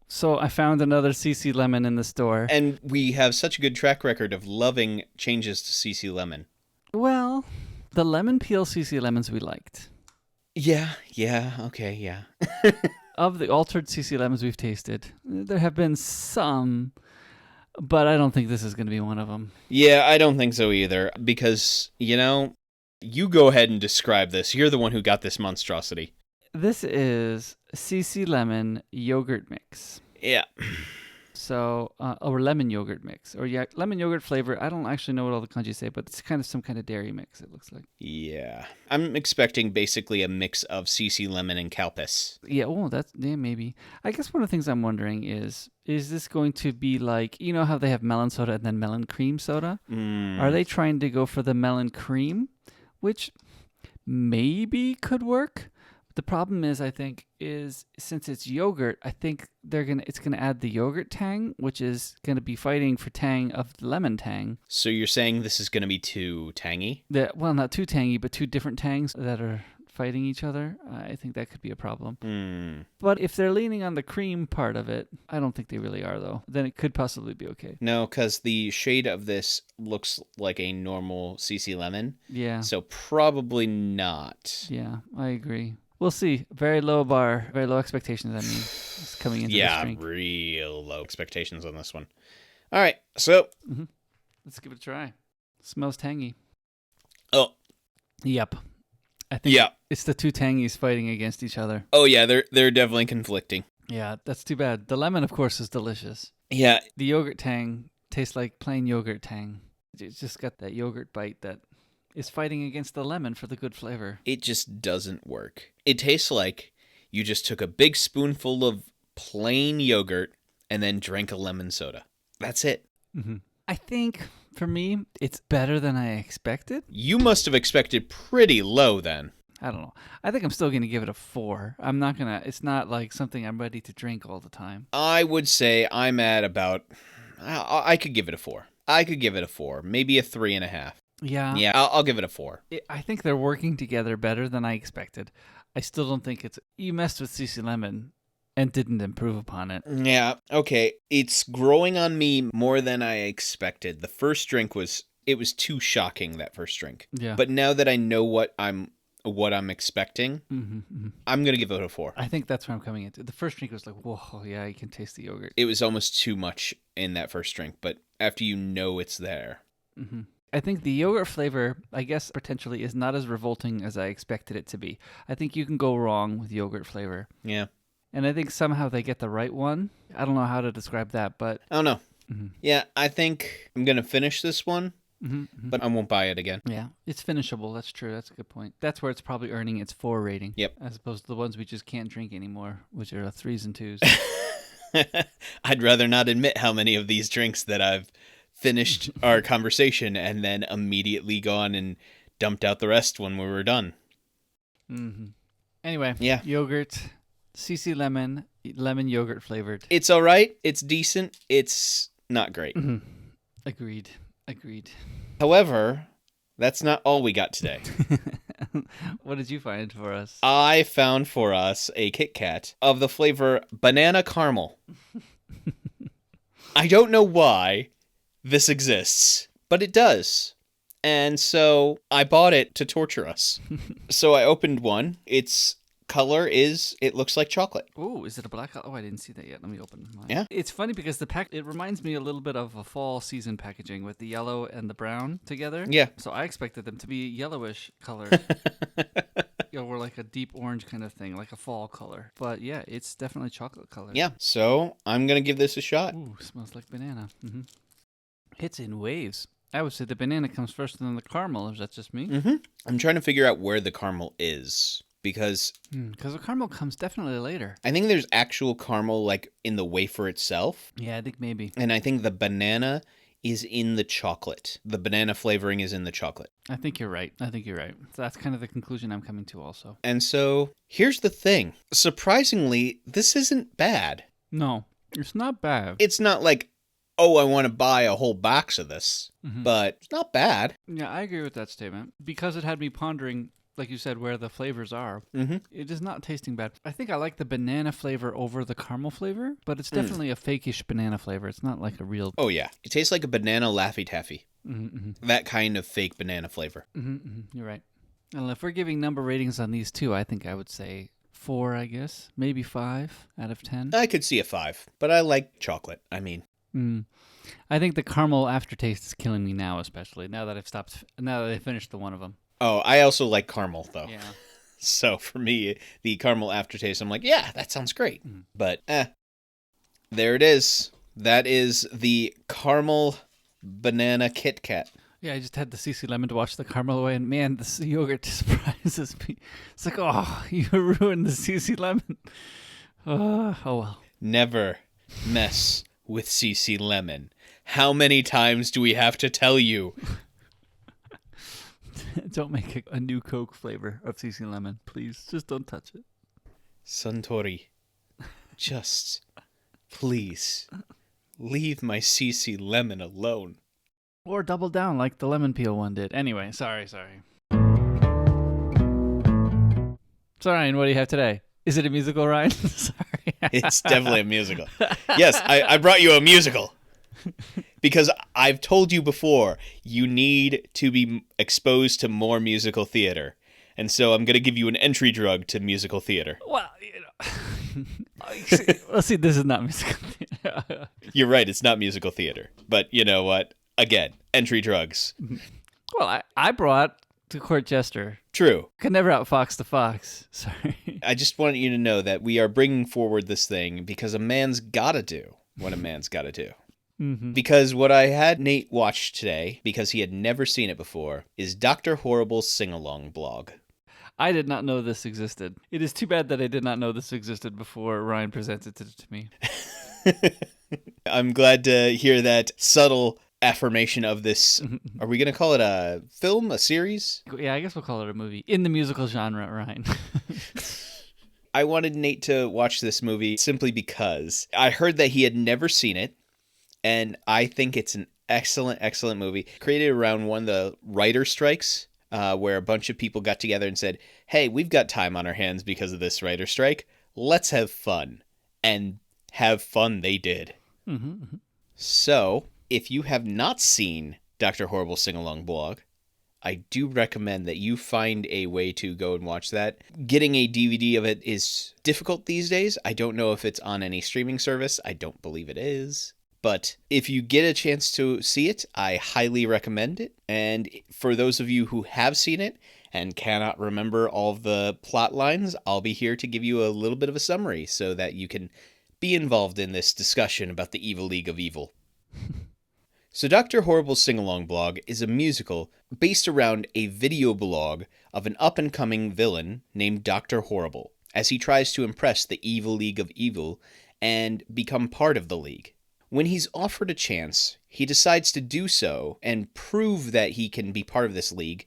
So I found another CC Lemon in the store. And we have such a good track record of loving changes to CC Lemon. Well, the lemon peel CC Lemons we liked. Yeah, okay, yeah. Of the altered CC Lemons we've tasted, there have been some, but I don't think this is going to be one of them. Yeah, I don't think so either, because, You go ahead and describe this. You're the one who got this monstrosity. This is CC lemon yogurt mix. Yeah. So, or lemon yogurt mix. Or yeah, lemon yogurt flavor. I don't actually know what all the kanji say, but it's kind of some kind of dairy mix, it looks like. Yeah. I'm expecting basically a mix of CC lemon and Calpis. Yeah, maybe. I guess one of the things I'm wondering is this going to be like, you know how they have melon soda and then melon cream soda? Are they trying to go for the melon cream, which maybe could work? The problem is, I think, since it's yogurt, I think it's gonna add the yogurt tang, which is gonna be fighting for tang of the lemon tang. So you're saying this is going to be too tangy? Well, not too tangy, but two different tangs that are fighting each other. I think that could be a problem. But if they're leaning on the cream part of it, I don't think they really are, though. Then it could possibly be okay. No, because the shade of this looks like a normal CC lemon. Yeah. So probably not. Yeah, I agree. We'll see. Very low bar, very low expectations, I mean. It's coming into this drink. Yeah, real low expectations on this one. All right, so. Let's give it a try. Smells tangy. Oh. Yep. I think it's the two tangies fighting against each other. Oh, yeah, they're definitely conflicting. Yeah, that's too bad. The lemon, of course, is delicious. Yeah. The yogurt tang tastes like plain yogurt tang. It's just got that yogurt bite that is fighting against the lemon for the good flavor. It just doesn't work. It tastes like you just took a big spoonful of plain yogurt and then drank a lemon soda. That's it. I think, for me, it's better than I expected. You must have expected pretty low then. I don't know. I think I'm still going to give it a 4. It's not like something I'm ready to drink all the time. I would say I'm at about, I could give it a 4. I could give it a 4, maybe a 3.5. Yeah. Yeah, I'll give it a 4. I think they're working together better than I expected. I still don't think you messed with CC Lemon and didn't improve upon it. Yeah, okay. It's growing on me more than I expected. The first drink was too shocking, that first drink. Yeah. But now that I know what I'm expecting, I'm going to give it a 4. I think that's where I'm coming into. The first drink was like, whoa, yeah, you can taste the yogurt. It was almost too much in that first drink, but after you know it's there. I think the yogurt flavor, I guess, potentially is not as revolting as I expected it to be. I think you can go wrong with yogurt flavor. Yeah. And I think somehow they get the right one. I don't know how to describe that, but... I don't know. Yeah, I think I'm going to finish this one, but I won't buy it again. Yeah, it's finishable. That's true. That's a good point. That's where it's probably earning its 4 rating. Yep. As opposed to the ones we just can't drink anymore, which are 3s and 2s. I'd rather not admit how many of these drinks that I've finished our conversation and then immediately gone and dumped out the rest when we were done. Anyway, yeah. Yogurt, CC lemon yogurt flavored. It's all right. It's decent. It's not great. Agreed. However, that's not all we got today. What did you find for us? I found for us a Kit Kat of the flavor banana caramel. I don't know why this exists, but it does. And so I bought it to torture us. So I opened one. Its color it looks like chocolate. Oh, is it a black? Oh, I didn't see that yet. Let me open mine. Yeah. It's funny because it reminds me a little bit of a fall season packaging with the yellow and the brown together. Yeah. So I expected them to be yellowish color. Or like a deep orange kind of thing, like a fall color. But yeah, it's definitely chocolate color. Yeah. So I'm going to give this a shot. Ooh, smells like banana. Hits in waves. I would say the banana comes first and then the caramel. Is that just me? I'm trying to figure out where the caramel is. Because the caramel comes definitely later. I think there's actual caramel like in the wafer itself. Yeah, I think maybe. And I think the banana is in the chocolate. The banana flavoring is in the chocolate. I think you're right. So that's kind of the conclusion I'm coming to also. And so here's the thing. Surprisingly, this isn't bad. No, it's not bad. It's not like, oh, I want to buy a whole box of this. But it's not bad. Yeah, I agree with that statement. Because it had me pondering, like you said, where the flavors are. It is not tasting bad. I think I like the banana flavor over the caramel flavor, but it's definitely a fakeish banana flavor. It's not like a real... Oh, yeah. It tastes like a banana Laffy Taffy. That kind of fake banana flavor. You're right. Well, if we're giving number ratings on these two, I think I would say 4, I guess. Maybe 5 out of 10. I could see a 5, but I like chocolate. I mean... I think the caramel aftertaste is killing me now, especially now that I finished the one of them. Oh, I also like caramel, though. Yeah. So for me, the caramel aftertaste, I'm like, yeah, that sounds great. But, there it is. That is the caramel banana Kit Kat. Yeah, I just had the CC lemon to wash the caramel away, and man, this yogurt surprises me. It's like, oh, you ruined the CC lemon. Oh well. Never mess with CC lemon. How many times do we have to tell you? Don't make a new Coke flavor of CC lemon, please. Just don't touch it. Suntory, just please leave my CC lemon alone. Or double down like the lemon peel one did. Anyway, sorry. So Ryan, what do you have today? Is it a musical, Ryan? Sorry. It's definitely a musical. Yes, I brought you a musical. Because I've told you before, you need to be exposed to more musical theater. And so I'm going to give you an entry drug to musical theater. Well, let's see, this is not musical theater. You're right, it's not musical theater. But you know what? Again, entry drugs. Well, I brought the court jester. True. Could never outfox the fox. Sorry. I just want you to know that we are bringing forward this thing because a man's got to do what a man's got to do. Mm-hmm. Because what I had Nate watch today, because he had never seen it before, is Dr. Horrible's sing-along blog. I did not know this existed. It is too bad that I did not know this existed before Ryan presented it to me. I'm glad to hear that subtle affirmation of this. Are we going to call it a film, a series? Yeah, I guess we'll call it a movie. In the musical genre, Ryan. I wanted Nate to watch this movie simply because I heard that he had never seen it, and I think it's an excellent, excellent movie. Created around one of the writer strikes, where a bunch of people got together and said, hey, we've got time on our hands because of this writer strike. Let's have fun. And have fun they did. Mm-hmm. So, if you have not seen Dr. Horrible's sing-along blog, I do recommend that you find a way to go and watch that. Getting a DVD of it is difficult these days. I don't know if it's on any streaming service. I don't believe it is. But if you get a chance to see it, I highly recommend it. And for those of you who have seen it and cannot remember all of the plot lines, I'll be here to give you a little bit of a summary so that you can be involved in this discussion about the Evil League of Evil. So Dr. Horrible's Sing-Along blog is a musical based around a video blog of an up-and-coming villain named Dr. Horrible, as he tries to impress the Evil League of Evil and become part of the League. When he's offered a chance, he decides to do so and prove that he can be part of this league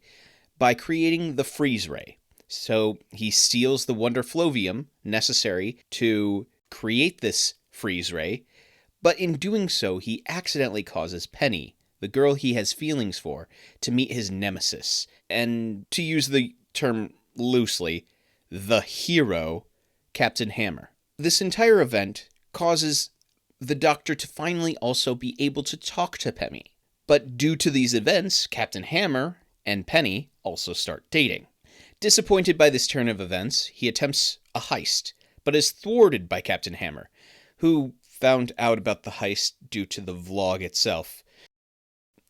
by creating the freeze ray. So he steals the Wonder Flovium necessary to create this freeze ray, but in doing so, he accidentally causes Penny, the girl he has feelings for, to meet his nemesis, and to use the term loosely, the hero, Captain Hammer. This entire event causes the Doctor to finally also be able to talk to Penny. But due to these events, Captain Hammer and Penny also start dating. Disappointed by this turn of events, he attempts a heist, but is thwarted by Captain Hammer, who found out about the heist due to the vlog itself.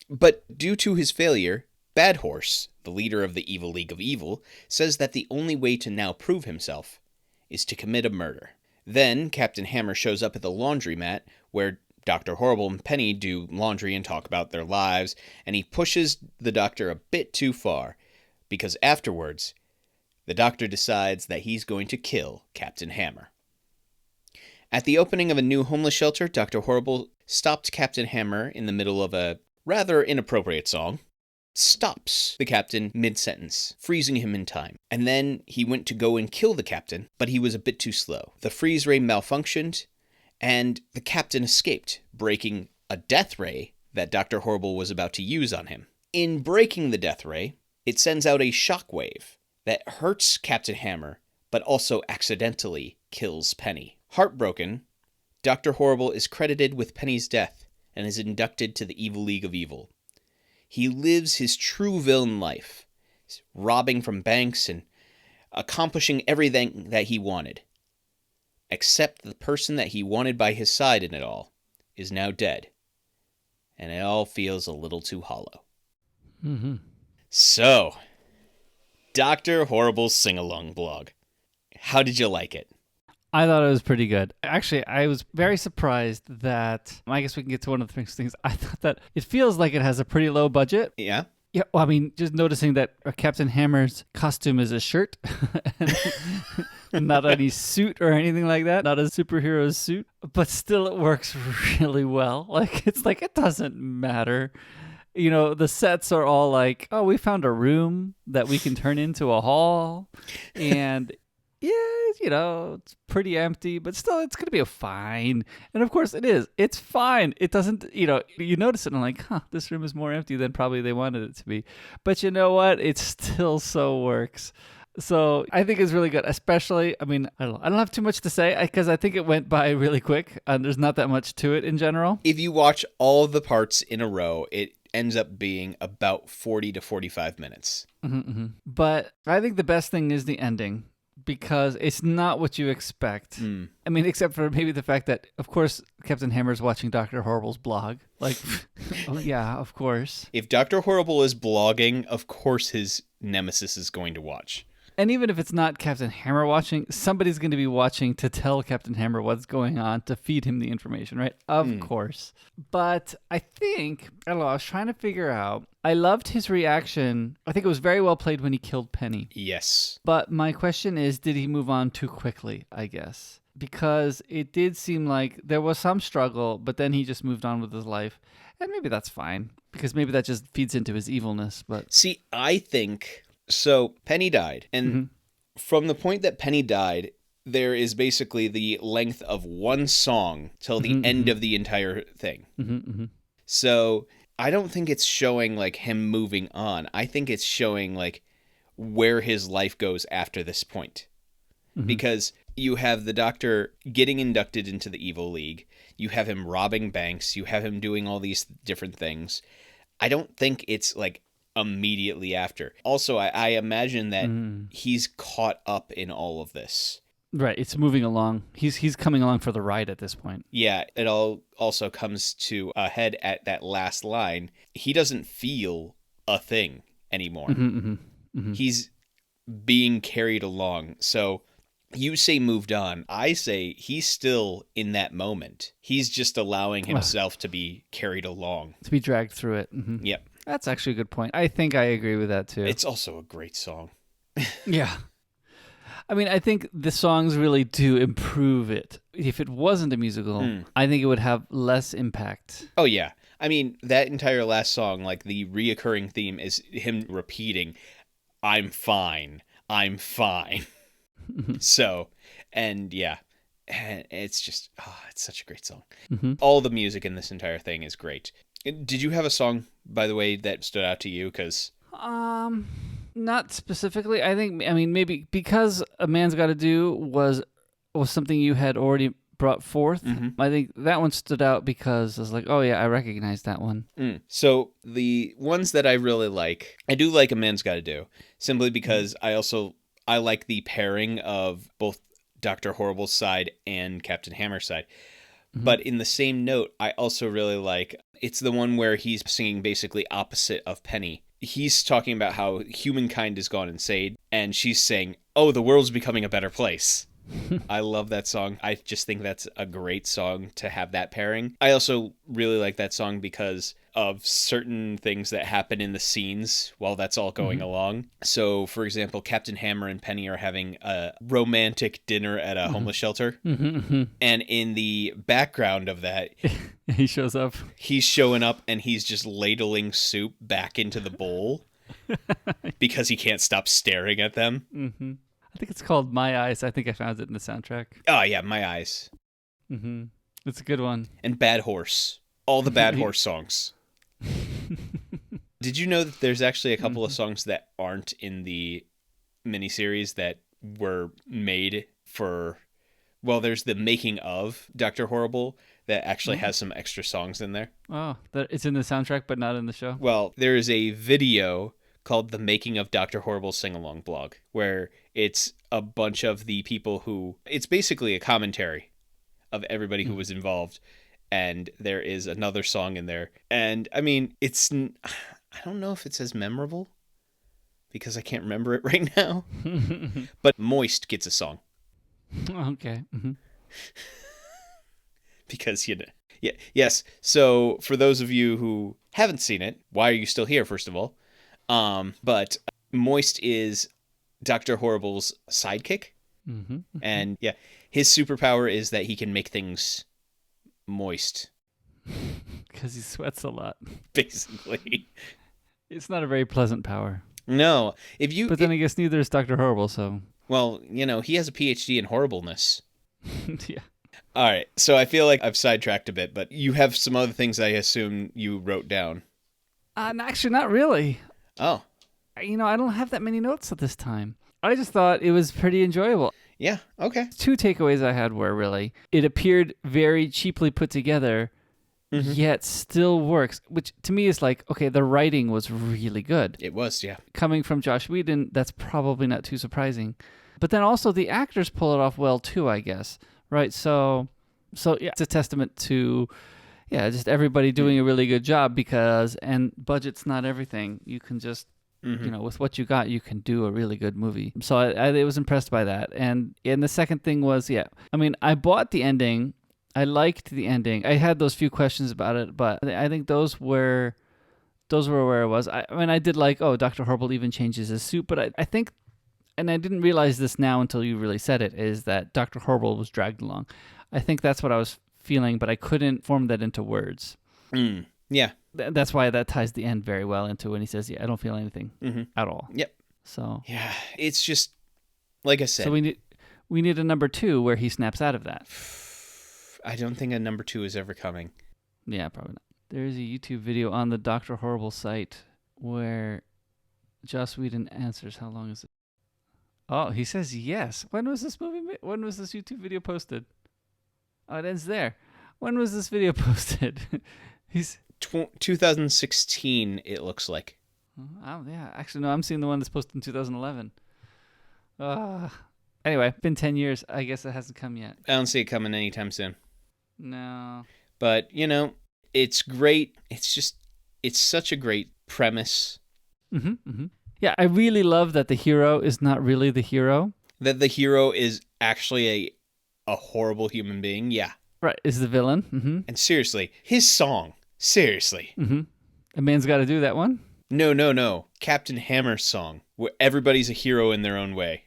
But due to his failure, Bad Horse, the leader of the Evil League of Evil, says that the only way to now prove himself is to commit a murder. Then, Captain Hammer shows up at the laundromat, where Dr. Horrible and Penny do laundry and talk about their lives, and he pushes the Doctor a bit too far, because afterwards, the Doctor decides that he's going to kill Captain Hammer. At the opening of a new homeless shelter, Dr. Horrible stopped Captain Hammer in the middle of a rather inappropriate song, stops the captain mid-sentence, freezing him in time. And then he went to go and kill the captain, but he was a bit too slow. The freeze ray malfunctioned, and the captain escaped, breaking a death ray that Dr. Horrible was about to use on him. In breaking the death ray, it sends out a shockwave that hurts Captain Hammer, but also accidentally kills Penny. Heartbroken, Dr. Horrible is credited with Penny's death and is inducted to the Evil League of Evil. He lives his true villain life, robbing from banks and accomplishing everything that he wanted. Except the person that he wanted by his side in it all is now dead. And it all feels a little too hollow. Mm-hmm. So, Dr. Horrible's Sing-Along blog. How did you like it? I thought it was pretty good. Actually, I was very surprised that, I guess we can get to one of the things. I thought that it feels like it has a pretty low budget. Yeah? Yeah, well, I mean, just noticing that Captain Hammer's costume is a shirt, not any suit or anything like that, not a superhero's suit, but still it works really well. Like, it's like, it doesn't matter. You know, the sets are all like, oh, we found a room that we can turn into a hall, and yeah, you know, it's pretty empty, but still, it's going to be fine. And of course, it is. It's fine. It doesn't, you know, you notice it and like, this room is more empty than probably they wanted it to be. But you know what? It still so works. So I think it's really good, especially, I mean, I don't have too much to say because I think it went by really quick and there's not that much to it in general. If you watch all of the parts in a row, it ends up being about 40 to 45 minutes. But I think the best thing is the ending, because it's not what you expect. I mean, except for maybe the fact that, of course, Captain Hammer's watching Dr. Horrible's blog. Like, oh yeah, of course. If Dr. Horrible is blogging, of course his nemesis is going to watch. And even if it's not Captain Hammer watching, somebody's going to be watching to tell Captain Hammer what's going on, to feed him the information, right? Of course. But I think, I don't know, I was trying to figure out, I loved his reaction. I think it was very well played when he killed Penny. Yes. But my question is, did he move on too quickly, I guess? Because it did seem like there was some struggle, but then he just moved on with his life. And maybe that's fine, because maybe that just feeds into his evilness. But see, I think... So, Penny died, and from the point that Penny died, there is basically the length of one song till the end of the entire thing. So, I don't think it's showing, like, him moving on. I think it's showing, like, where his life goes after this point. Because you have the Doctor getting inducted into the Evil League, you have him robbing banks, you have him doing all these different things. I don't think it's, like, immediately after. Also, I imagine that he's caught up in all of this. Right, it's moving along. He's coming along for the ride at this point. Yeah, it all also comes to a head at that last line. He doesn't feel a thing anymore. He's being carried along. So you say moved on. I say he's still in that moment. He's just allowing himself to be carried along. To be dragged through it. Yep. That's actually a good point. I think I agree with that too. It's also a great song. Yeah. I mean, I think the songs really do improve it. If it wasn't a musical, I think it would have less impact. Oh, yeah. I mean, that entire last song, like the reoccurring theme is him repeating, I'm fine. I'm fine. So, and yeah, it's just, it's such a great song. All the music in this entire thing is great. Did you have a song, by the way, that stood out to you? Because not specifically. I mean, maybe because A Man's Gotta Do was something you had already brought forth. I think that one stood out because I was like, oh yeah, I recognize that one. So the ones that I really like, I do like A Man's Gotta Do, simply because I like the pairing of both Dr. Horrible's side and Captain Hammer's side. But in the same note, I also really like, it's the one where he's singing basically opposite of Penny. He's talking about how humankind has gone insane, and she's saying, oh, the world's becoming a better place. I love that song. I just think that's a great song to have that pairing. I also really like that song because of certain things that happen in the scenes while that's all going along. So, for example, Captain Hammer and Penny are having a romantic dinner at a homeless shelter. And in the background of that, he shows up. He's showing up and he's just ladling soup back into the bowl because he can't stop staring at them. I think it's called My Eyes. I think I found it in the soundtrack. Oh, yeah, My Eyes. It's a good one. And Bad Horse. All the Bad Horse songs. Did you know that there's actually a couple of songs that aren't in the miniseries that were made for... Well, there's the making of Dr. Horrible that actually has some extra songs in there. Oh, it's in the soundtrack but not in the show? Well, there is a video called The Making of Dr. Horrible's Sing-Along blog, where it's a bunch of the people who... It's basically a commentary of everybody who was involved, and there is another song in there. And, I mean, I don't know if it's as memorable because I can't remember it right now. But Moist gets a song. Okay. Mm-hmm. Because, yeah, yes. So for those of you who haven't seen it, why are you still here, first of all? But Moist is Dr. Horrible's sidekick. Mm-hmm. Mm-hmm. And yeah, his superpower is that he can make things moist. Because he sweats a lot. Basically. It's not a very pleasant power. No. But then I guess neither is Dr. Horrible, so... Well, he has a PhD in horribleness. Yeah. All right. So I feel like I've sidetracked a bit, but you have some other things I assume you wrote down. Actually, not really. Oh. I don't have that many notes at this time. I just thought it was pretty enjoyable. Yeah, okay. 2 takeaways I had were really, it appeared very cheaply put together, yet still works, which to me is like, okay, the writing was really good. It was, yeah. Coming from Joss Whedon, that's probably not too surprising. But then also the actors pull it off well too, I guess. Right? So yeah, it's a testament to, just everybody doing a really good job and budget's not everything. You can just, with what you got, you can do a really good movie. So I was impressed by that. And the second thing was, I bought the ending. I liked the ending. I had those few questions about it, but I think those were where it was. I did like, Dr. Horrible even changes his suit, but I think, and I didn't realize this now until you really said it, is that Dr. Horrible was dragged along. I think that's what I was feeling, but I couldn't form that into words. Yeah. That's why that ties the end very well into when he says, I don't feel anything at all. Yep. So yeah, it's just, like I said. So we need a number 2 where he snaps out of that. I don't think a number 2 is ever coming. Yeah, probably not. There's a YouTube video on the Dr. Horrible site where Joss Whedon answers, how long is it? Oh, he says yes. When was this YouTube video posted? Oh, it ends there. When was this video posted? He's 2016, it looks like. Yeah, actually, no, I'm seeing the one that's posted in 2011. Anyway, been 10 years. I guess it hasn't come yet. I don't see it coming anytime soon. No. But, it's great. It's such a great premise. Yeah, I really love that the hero is not really the hero. That the hero is actually a horrible human being. Yeah. Right, is the villain. And seriously, his song. Seriously. A man's got to do that one? No. Captain Hammer's song, where everybody's a hero in their own way.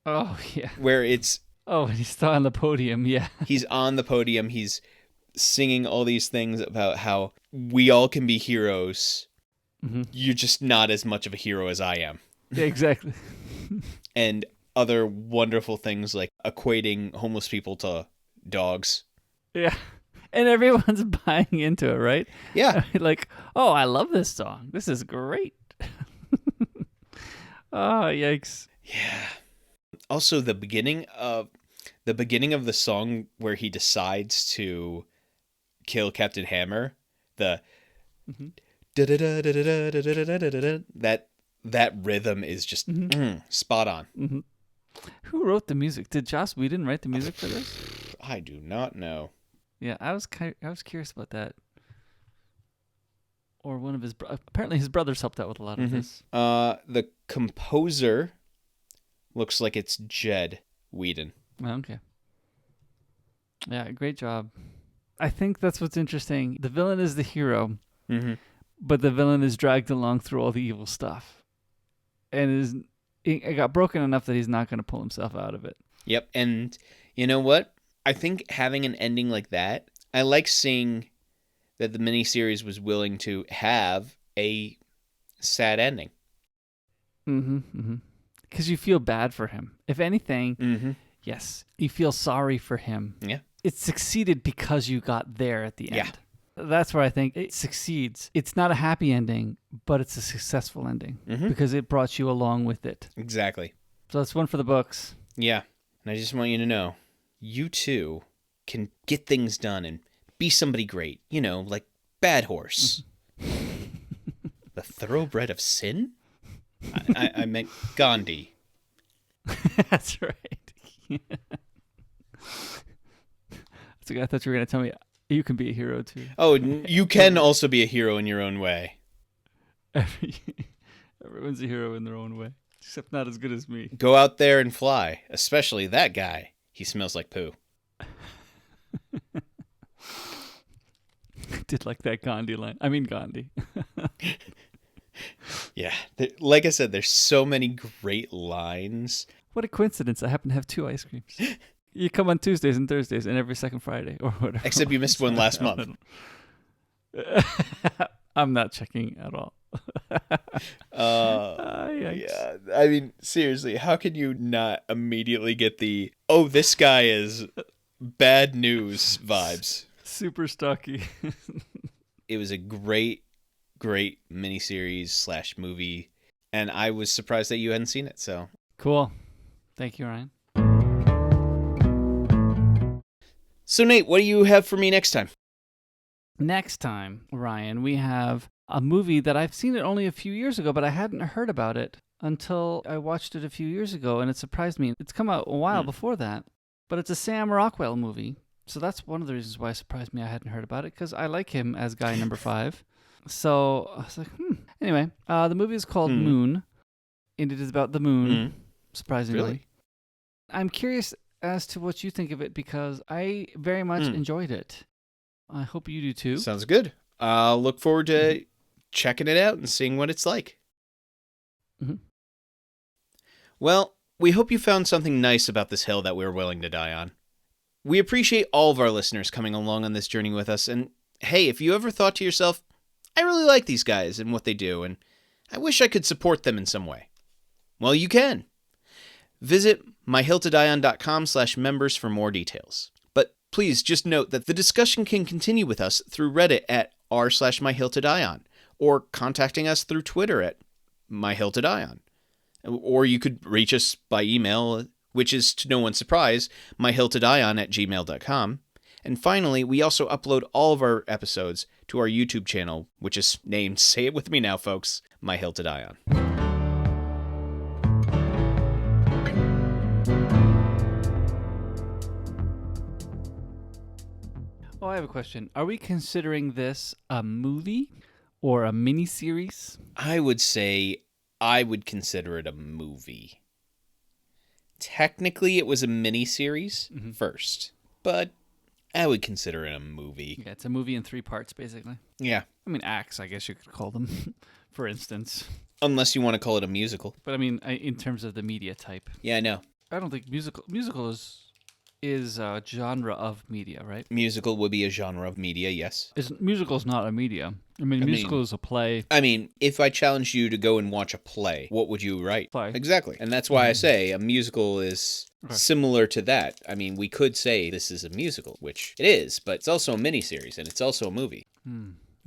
Oh, yeah. Where it's... Oh, and he's still on the podium, yeah. He's on the podium. He's singing all these things about how we all can be heroes. You're just not as much of a hero as I am. Yeah, exactly. And other wonderful things like equating homeless people to dogs. Yeah. And everyone's buying into it, right? Yeah. Like, oh, I love this song. This is great. Oh, yikes. Yeah. Also, the beginning of the song where he decides to kill Captain Hammer, that rhythm is just spot on. Who wrote the music? Did Joss Whedon write the music for this? I do not know. Yeah, I was curious about that. Or one of his apparently his brothers helped out with a lot of this. The composer looks like it's Jed Whedon. Okay. Yeah, great job. I think that's what's interesting. The villain is the hero, but the villain is dragged along through all the evil stuff, and it got broken enough that he's not going to pull himself out of it. Yep, and you know what? I think having an ending like that, I like seeing that the miniseries was willing to have a sad ending. Because you feel bad for him. If anything, yes, you feel sorry for him. Yeah. It succeeded because you got there at the end. Yeah. That's where I think it succeeds. It's not a happy ending, but it's a successful ending because it brought you along with it. Exactly. So that's one for the books. Yeah. And I just want you to know, you too can get things done and be somebody great. Like Bad Horse. The thoroughbred of sin? I meant Gandhi. That's right. I thought you were going to tell me you can be a hero too. Oh, you can also be a hero in your own way. Everyone's a hero in their own way, except not as good as me. Go out there and fly, especially that guy. He smells like poo. Did like that Gandhi line. I mean Gandhi. Yeah. Like I said, there's so many great lines. What a coincidence. I happen to have 2 ice creams. You come on Tuesdays and Thursdays and every second Friday or whatever. Except you missed one last month. I'm not checking at all. Yeah. I mean, seriously, how can you not immediately get the, oh, this guy is bad news vibes? Super stocky. It was a great miniseries / movie, and I was surprised that you hadn't seen it, so. Cool. Thank you, Ryan. So, Nate, what do you have for me next time? Next time, Ryan, we have a movie that I've seen it only a few years ago, but I hadn't heard about it until I watched it a few years ago, and it surprised me. It's come out a while before that, but it's a Sam Rockwell movie. So that's one of the reasons why it surprised me I hadn't heard about it, because I like him as guy number 5. So I was like, Anyway, the movie is called Moon, and it is about the moon, surprisingly. Really? I'm curious as to what you think of it, because I very much enjoyed it. I hope you do too. Sounds good. I'll look forward to checking it out and seeing what it's like. Mm-hmm. Well, we hope you found something nice about this hill that we're willing to die on. We appreciate all of our listeners coming along on this journey with us, and hey, if you ever thought to yourself, I really like these guys and what they do, and I wish I could support them in some way, well, you can. Visit myhilltodieon.com/members for more details. But please just note that the discussion can continue with us through Reddit at r/myhilltodieon, or contacting us through Twitter at myhilltodieon. Or you could reach us by email, which is, to no one's surprise, myhilltodieon@gmail.com. And finally, we also upload all of our episodes to our YouTube channel, which is named, say it with me now, folks, My Hill to Die On. Oh, I have a question. Are we considering this a movie or a miniseries? I would say I would consider it a movie. Technically, it was a miniseries first, but I would consider it a movie. Yeah, it's a movie in 3 parts, basically. Yeah. I mean, acts, I guess you could call them, for instance. Unless you want to call it a musical. But I mean, in terms of the media type. Yeah, I know. I don't think musical is a genre of media, right? Musical would be a genre of media, yes. Musical's not a media. I mean, musical is a play. I mean, if I challenged you to go and watch a play, what would you write? Play. Exactly. And that's why I say a musical is similar to that. I mean, we could say this is a musical, which it is, but it's also a miniseries, and it's also a movie.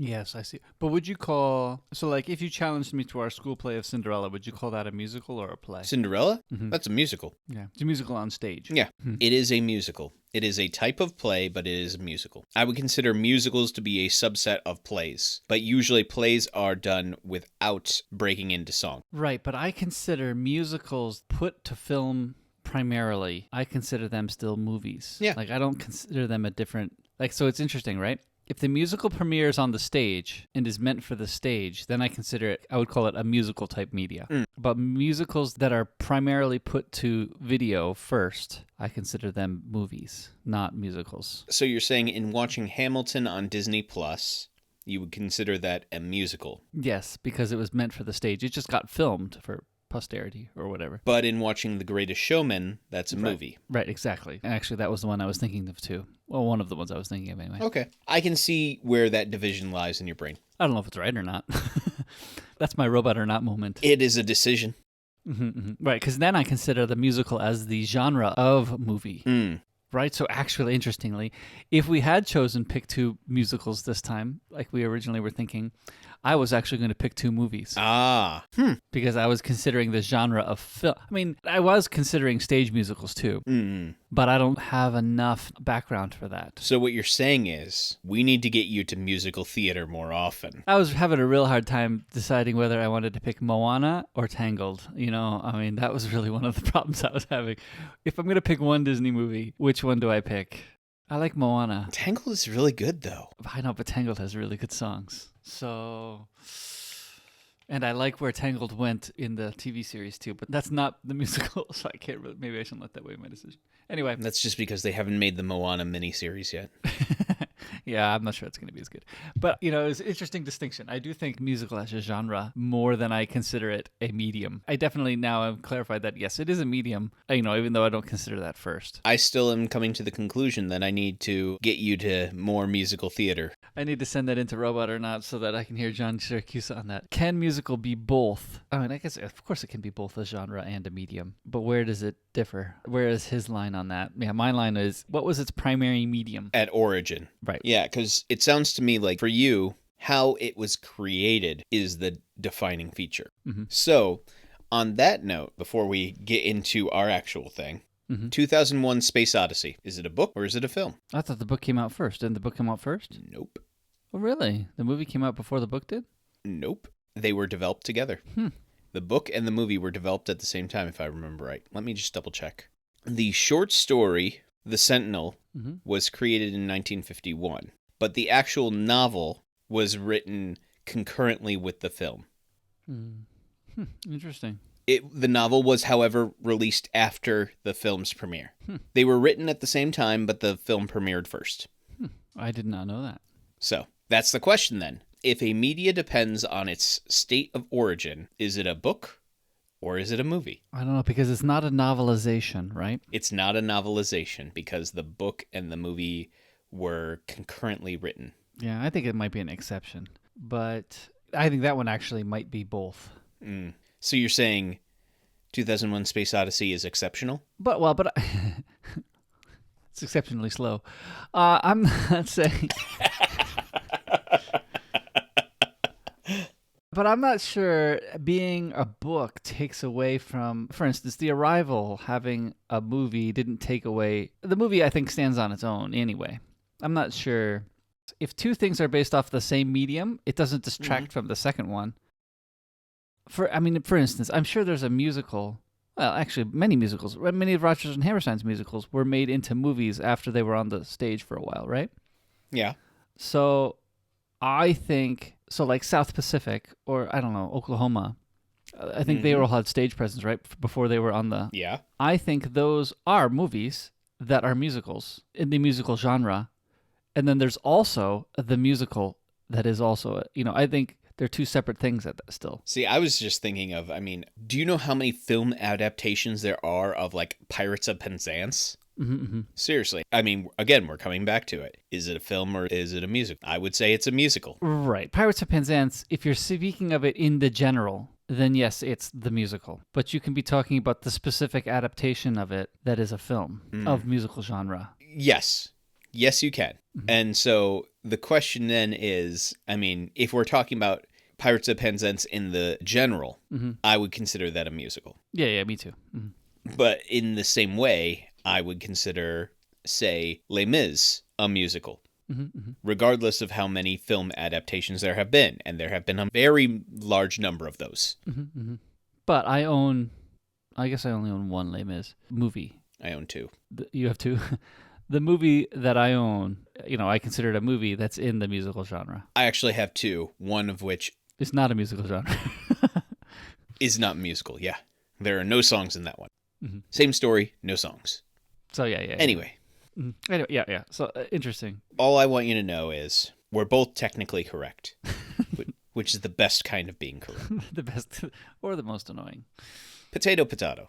Yes, I see. But would you call... So, like, if you challenged me to our school play of Cinderella, would you call that a musical or a play? Cinderella? That's a musical. Yeah. It's a musical on stage. Yeah. It is a musical. It is a type of play, but it is a musical. I would consider musicals to be a subset of plays, but usually plays are done without breaking into song. Right, but I consider musicals put to film primarily, I consider them still movies. Yeah. Like, I don't consider them a different... Like, so it's interesting, right? If the musical premieres on the stage and is meant for the stage, then I consider it, I would call it a musical type media. But musicals that are primarily put to video first, I consider them movies, not musicals. So you're saying in watching Hamilton on Disney Plus, you would consider that a musical? Yes, because it was meant for the stage. It just got filmed for posterity or whatever. But in watching The Greatest Showman, that's a movie. Right, exactly. And actually, that was the one I was thinking of too. Well, one of the ones I was thinking of anyway. Okay. I can see where that division lies in your brain. I don't know if it's right or not. That's my robot or not moment. It is a decision. Right, because then I consider the musical as the genre of movie. Right, so actually, interestingly, if we had chosen pick 2 musicals this time, like we originally were thinking, I was actually going to pick 2 movies. Because I was considering the genre of film. I mean, I was considering stage musicals too, but I don't have enough background for that. So what you're saying is, we need to get you to musical theater more often. I was having a real hard time deciding whether I wanted to pick Moana or Tangled. You know, I mean, that was really one of the problems I was having. If I'm going to pick one Disney movie, which one do I pick? I like Moana. Tangled is really good, though. I know, but Tangled has really good songs. So And I like where Tangled went in the TV series too, but that's not the musical, so I can't really, maybe I shouldn't let that weigh my decision. Anyway. That's just because they haven't made the Moana miniseries yet. Yeah, I'm not sure it's going to be as good. But, it's an interesting distinction. I do think musical as a genre more than I consider it a medium. I definitely now have clarified that, yes, it is a medium, even though I don't consider that first. I still am coming to the conclusion that I need to get you to more musical theater. I need to send that into Robot or Not so that I can hear John Syracuse on that. Can musical be both? I mean, I guess, of course, it can be both a genre and a medium. But where does it differ? Where is his line on that? Yeah, my line is, what was its primary medium? At origin. Right. Yeah, because it sounds to me like for you, how it was created is the defining feature. Mm-hmm. So, on that note, before we get into our actual thing, 2001 Space Odyssey, is it a book or is it a film? I thought the book came out first. Didn't the book come out first? Nope. Oh, really? The movie came out before the book did? Nope. They were developed together. The book and the movie were developed at the same time, if I remember right. Let me just double check. The short story, The Sentinel, was created in 1951, but the actual novel was written concurrently with the film. Interesting. The novel was, however, released after the film's premiere. They were written at the same time, but the film premiered first. I did not know that. So, that's the question then. If a media depends on its state of origin, is it a book or is it a movie? I don't know, because it's not a novelization, right? It's not a novelization because the book and the movie were concurrently written. Yeah, I think it might be an exception. But I think that one actually might be both. So you're saying 2001 Space Odyssey is exceptional? But it's exceptionally slow. I'm not saying... But I'm not sure being a book takes away from, for instance, The Arrival having a movie didn't take away. The movie, I think, stands on its own anyway. I'm not sure. If two things are based off the same medium, it doesn't distract from the second one. For instance, I'm sure there's a musical. Well, actually, many musicals. Many of Rodgers and Hammerstein's musicals were made into movies after they were on the stage for a while, right? Yeah. So I think, like South Pacific or, I don't know, Oklahoma, I think they all had stage presence, right, before they were on the... Yeah. I think those are movies that are musicals in the musical genre. And then there's also the musical that is also, I think they're two separate things still. See, I was just thinking of, do you know how many film adaptations there are of, like, Pirates of Penzance? Seriously. Again, we're coming back to it. Is it a film or is it a musical? I would say it's a musical. Right. Pirates of Penzance, if you're speaking of it in the general, then yes, it's the musical. But you can be talking about the specific adaptation of it that is a film of musical genre. Yes. Yes, you can. And so the question then is, if we're talking about Pirates of Penzance in the general, I would consider that a musical. Yeah, me too. But in the same way, I would consider, say, Les Mis a musical, regardless of how many film adaptations there have been. And there have been a very large number of those. But I guess I only own one Les Mis movie. I own two. You have two? The movie that I own, I consider it a movie that's in the musical genre. I actually have two, one of which... It's not a musical genre. is not musical, yeah. There are no songs in that one. Same story, no songs. So, yeah. Anyway. Anyway, yeah. So, interesting. All I want you to know is we're both technically correct, which is the best kind of being correct. The best or the most annoying. Potato, potato.